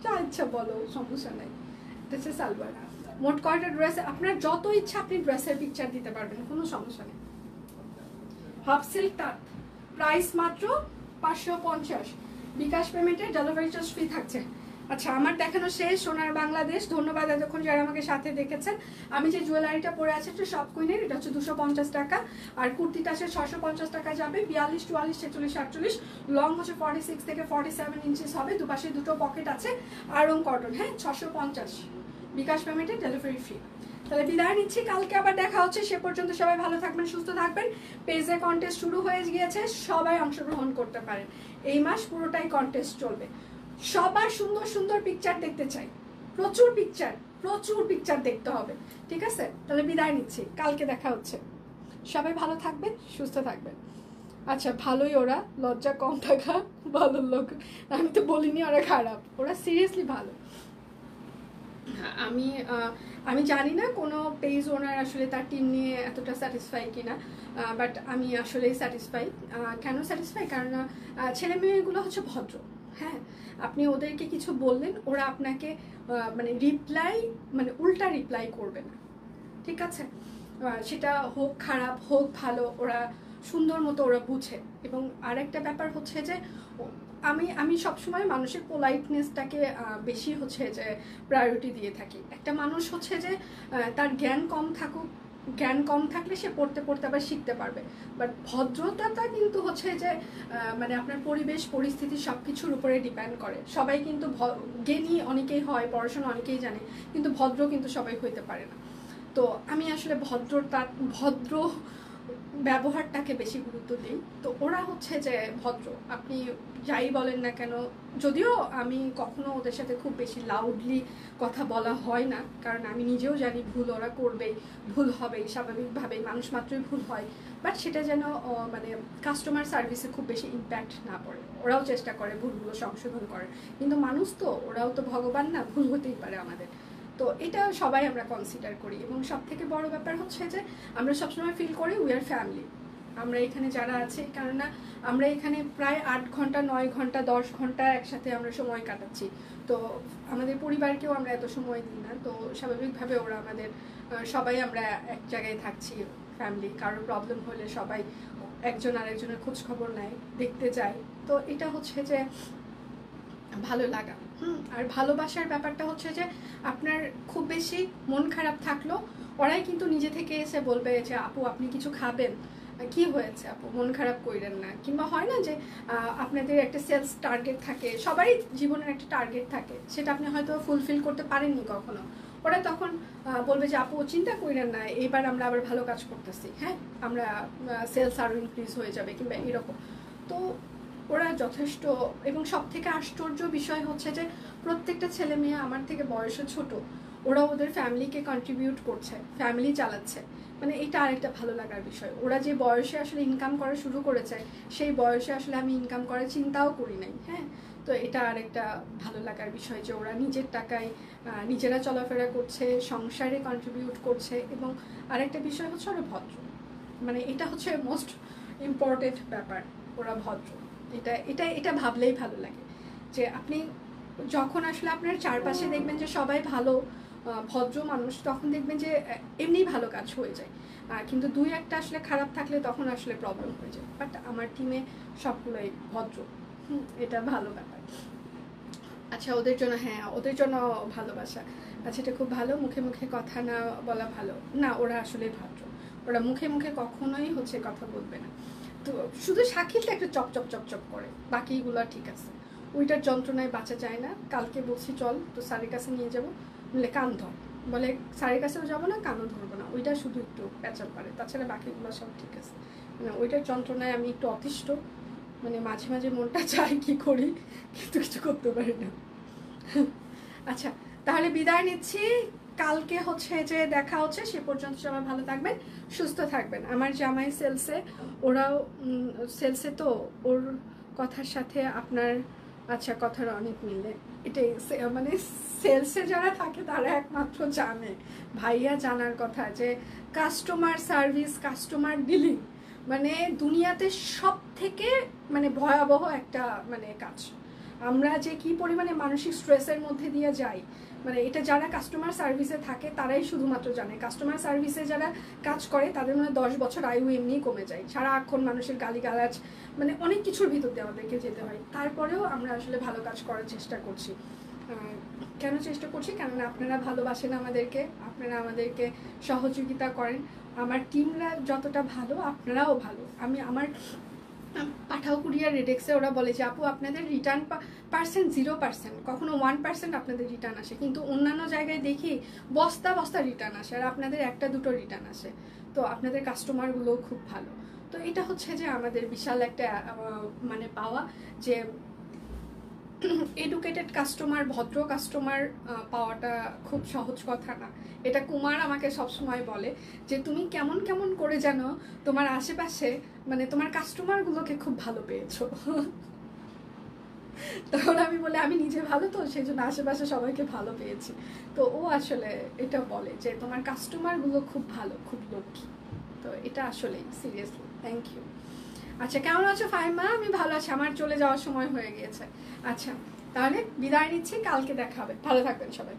যা ইচ্ছা বলো, সমস্যা নাই। এটা হচ্ছে সালোয়ার। মোট কয়টা ড্রেস, আপনার যত ইচ্ছা আপনি ড্রেসের পিকচার দিতে পারবেন, কোনো সমস্যা নেই। হাফ সিল্ক তাঁত, প্রাইস মাত্র 550। বিকাশ পেমেন্টের ডেলিভারি চার্জ ফ্রি থাকছে। আচ্ছা, আমার দেখানো শেষ। সোনার বাংলাদেশ, ধন্যবাদ এতক্ষণ যারা আমাকে সাথে দেখেছেন। আমি যে জুয়েলারিটা পরে আছি এটা সব কুইনের, এটা হচ্ছে 250 টাকা, আর কুর্তিটা আছে 650 টাকা যাবে। 42, 44, 46, 48, লং হচ্ছে 46 থেকে 47 ইঞ্চিস হবে, দুপাশে দুটো পকেট আছে, আরং কটন। হ্যাঁ, 650, বিকাশ পেমেন্টের ডেলিভারি ফ্রি। তাহলে বিদায় নিচ্ছি, কালকে আবার দেখা হচ্ছে। সে পর্যন্ত সবাই ভালো থাকবেন, সুস্থ থাকবেন। পেজে কন্টেস্ট শুরু হয়ে গিয়েছে, সবাই অংশগ্রহণ করতে পারেন। এই মাস পুরোটাই কন্টেস্ট চলবে। সবার সুন্দর সুন্দর পিকচার দেখতে চাই, প্রচুর পিকচার দেখতে হবে, ঠিক আছে? তাহলে বিদায় নিচ্ছি, কালকে দেখা হচ্ছে। সবাই ভালো থাকবেন, সুস্থ থাকবেন। আচ্ছা, ভালোই ওরা, লজ্জা কম থাকা ভালো লোক। আমি তো বলিনি ওরা খারাপ, ওরা সিরিয়াসলি ভালো। আমি জানি না কোনো পেজ ওনার আসলে তার টিম নিয়ে এতটা স্যাটিসফাই কিনা, বাট আমি আসলেই স্যাটিসফাই। কেন স্যাটিসফাই? কারণ ছেলে মেয়েগুলো হচ্ছে ভদ্র। হ্যাঁ, আপনি ওদেরকে কিছু বললেন, ওরা আপনাকে মানে উল্টা রিপ্লাই করবে না, ঠিক আছে? সেটা হোক খারাপ হোক ভালো, ওরা সুন্দর মতো ওরা বুঝে। এবং আরেকটা ব্যাপার হচ্ছে যে আমি সবসময় মানুষের পোলাইটনেসটাকে বেশি হচ্ছে যে প্রায়োরিটি দিয়ে থাকি। একটা মানুষ হচ্ছে যে তার জ্ঞান কম থাকলে সে পড়তে পড়তে আবার শিখতে পারবে, বাট ভদ্রতাটা কিন্তু হচ্ছে যে মানে আপনার পরিবেশ পরিস্থিতি সব কিছুর উপরে ডিপেন্ড করে। সবাই কিন্তু জ্ঞানী অনেকেই হয়, পড়াশোনা অনেকেই জানে, কিন্তু ভদ্র কিন্তু সবাই হইতে পারে না। তো আমি আসলে ভদ্র ব্যবহারটাকে বেশি গুরুত্ব দিই। তো ওরা হচ্ছে যে ভদ্র, আপনি যাই বলেন না কেন। যদিও আমি কখনো ওদের সাথে খুব বেশি লাউডলি কথা বলা হয় না, কারণ আমি নিজেও জানি ভুল ওরা করবেই, ভুল হবেই, স্বাভাবিকভাবেই, মানুষ মাত্রই ভুল হয়। বাট সেটা যেন মানে কাস্টমার সার্ভিসে খুব বেশি ইম্প্যাক্ট না পড়ে। ওরাও চেষ্টা করে ভুলগুলো সংশোধন করে, কিন্তু মানুষ তো, ওরাও তো ভগবান না, ভুল হতেই পারে আমাদের। তো এটা সবাই আমরা কনসিডার করি। এবং সব থেকে বড় ব্যাপার হচ্ছে যে আমরা সবসময় ফিল করি উই আর ফ্যামিলি। আমরা এখানে যারা আছি, কেননা আমরা এখানে প্রায় 8 ঘন্টা 9 ঘন্টা 10 ঘন্টা একসাথে আমরা সময় কাটাচ্ছি। তো আমাদের পরিবারকেও আমরা এত সময় দিই না, তো স্বাভাবিকভাবে ওরা আমাদের সবাই আমরা এক জায়গায় থাকছি ফ্যামিলি। কারোর প্রবলেম হলে সবাই একজন আরেকজনের খোঁজ খবর নেয়, দেখতে যায়। তো এটা হচ্ছে যে ভালো লাগা। আর ভালোবাসার ব্যাপারটা হচ্ছে যে আপনার খুব বেশি মন খারাপ থাকলো, ওরাই কিন্তু নিজে থেকে এসে বলবে যে আপু আপনি কিছু খাবেন, কি হয়েছে আপু, মন খারাপ কইরেন না। কিংবা হয় না যে আপনাদের একটা সেলস টার্গেট থাকে, সবারই জীবনের একটা টার্গেট থাকে, সেটা আপনি হয়তো ফুলফিল করতে পারেননি কখনো, ওরা তখন বলবে যে আপু চিন্তা কইরেন না, এইবার আমরা আবার ভালো কাজ করতেছি, হ্যাঁ আমরা সেলস আরও ইনক্রিজ হয়ে যাবে, কিংবা এরকম। তো ওরা যথেষ্ট। এবং সব থেকে আশ্চর্য বিষয় হচ্ছে যে প্রত্যেকটা ছেলে মেয়ে আমার থেকে বয়সে ছোট, ওরা ওদের ফ্যামিলিকে কন্ট্রিবিউট করছে, ফ্যামিলি চালাচ্ছে। মানে এটা আরেকটা ভালো লাগার বিষয়। ওরা যে বয়সে আসলে ইনকাম করা শুরু করেছে, সেই বয়সে আসলে আমি ইনকাম করার চিন্তাও করি নাই। হ্যাঁ, তো এটা আরেকটা ভালো লাগার বিষয় যে ওরা নিজের টাকায় নিজেরা চলাফেরা করছে, সংসারে কন্ট্রিবিউট করছে। এবং আরেকটা বিষয় হচ্ছে ওরা ভদ্র, মানে এটা হচ্ছে মোস্ট ইম্পর্টেন্ট ব্যাপার, ওরা ভদ্র। এটা এটা এটা ভাবলেই ভালো লাগে যে আপনি যখন আসলে আপনার চারপাশে দেখবেন যে সবাই ভালো ভদ্র মানুষ, তখন দেখবেন যে এমনিই ভালো কাজ হয়ে যায়। কিন্তু 2-1টা আসলে খারাপ থাকলে তখন আসলে প্রবলেম হয়ে যায়। বাট আমার টিমে সবগুলোই ভদ্র, এটা ভালো ব্যাপার। আচ্ছা, ওদের জন্য, হ্যাঁ ওদের জন্য ভালোবাসা। আচ্ছা, এটা খুব ভালো। মুখে মুখে কথা না বলা ভালো না, ওরা আসলে ভদ্র, ওরা মুখে মুখে কখনোই হচ্ছে কথা বলবে না। তো শুধু শাকিলটা একটু চপ চপ চপ চপ করে, বাকিগুলো ঠিক আছে। ওইটার যন্ত্রণায় বাঁচা যায় না। কালকে বলছি চল তো স্যারের কাছে নিয়ে যাবো, বলে কান ধর, বলে স্যারের কাছেও যাবো না, কানও ধরবো না। ওইটা শুধু একটু প্যাচাল পারে, তাছাড়া বাকিগুলো সব ঠিক আছে। মানে ওইটার যন্ত্রণায় আমি একটু অতিষ্ঠ, মানে মাঝে মাঝে মনটা চাই কি করি, কিন্তু কিছু করতে পারি না। আচ্ছা, তাহলে বিদায় নিচ্ছি। কালকে হচ্ছে যে দেখা হচ্ছে, সে পর্যন্ত সবাই ভালো থাকবেন, সুস্থ থাকবেন। আমার জামাই সেলসে, ওরাও সেলসে, তো ওর কথার সাথে আপনার আচ্ছা কথার অনেক মিলে। এটাই মানে সেলসে যারা থাকে তারা একমাত্র জানে, ভাইয়া জানার কথা যে কাস্টমার সার্ভিস, কাস্টমার ডিলিং মানে দুনিয়াতে সব থেকে মানে ভয়াবহ একটা মানে কাজ। আমরা যে কি পরিমাণে মানসিক স্ট্রেসের মধ্যে দিয়ে যাই, মানে এটা যারা কাস্টমার সার্ভিসে থাকে তারাই শুধুমাত্র জানে। কাস্টমার সার্ভিসে যারা কাজ করে তাদের মানে 10 বছর আয়ু এমনিই কমে যায়। সারাক্ষণ মানুষের গালিগালাজ, মানে অনেক কিছুর ভিতর দিয়ে আমাদেরকে যেতে হয়। তারপরেও আমরা আসলে ভালো কাজ করার চেষ্টা করছি। কেন চেষ্টা করছি? কেননা আপনারা ভালোবাসেন আমাদেরকে, আপনারা আমাদেরকে সহযোগিতা করেন। আমার টিমরা যতটা ভালো, আপনারাও ভালো। আমি আমার পাঠাও কুরিয়ার রেডেক্সে ওরা বলে যে আপু আপনাদের রিটার্ন পার্সেন্ট 0%, কখনো 1% আপনাদের রিটার্ন আসে, কিন্তু অন্যান্য জায়গায় দেখি বস্তা বস্তা রিটার্ন আসে, আর আপনাদের একটা দুটো রিটার্ন আসে। তো আপনাদের কাস্টমারগুলো খুব ভালো। তো এটা হচ্ছে যে আমাদের বিশাল একটা মানে পাওয়া, যে এডুকেটেড কাস্টমার, ভদ্র কাস্টমার পাওয়াটা খুব সহজ কথা না। এটা কুমার আমাকে সবসময় বলে যে তুমি কেমন কেমন করে জানো তোমার আশেপাশে মানে তোমার কাস্টমারগুলোকে খুব ভালো পেয়েছো। তখন আমি বলি আমি নিজে ভালো, তো সেই জন্য আশেপাশে সবাইকে ভালো পেয়েছি। তো ও আসলে এটা বলে যে তোমার কাস্টমারগুলো খুব ভালো, খুব লক্ষ্মী। তো এটা আসলেই সিরিয়াসলি থ্যাংক ইউ। আচ্ছা, কেমন আছো ফাহিমা? আমি ভালো আছি, আমার চলে যাওয়ার সময় হয়ে গিয়েছে। আচ্ছা, তাহলে বিদায় নিচ্ছি, কালকে দেখা হবে, ভালো থাকবেন সবাই।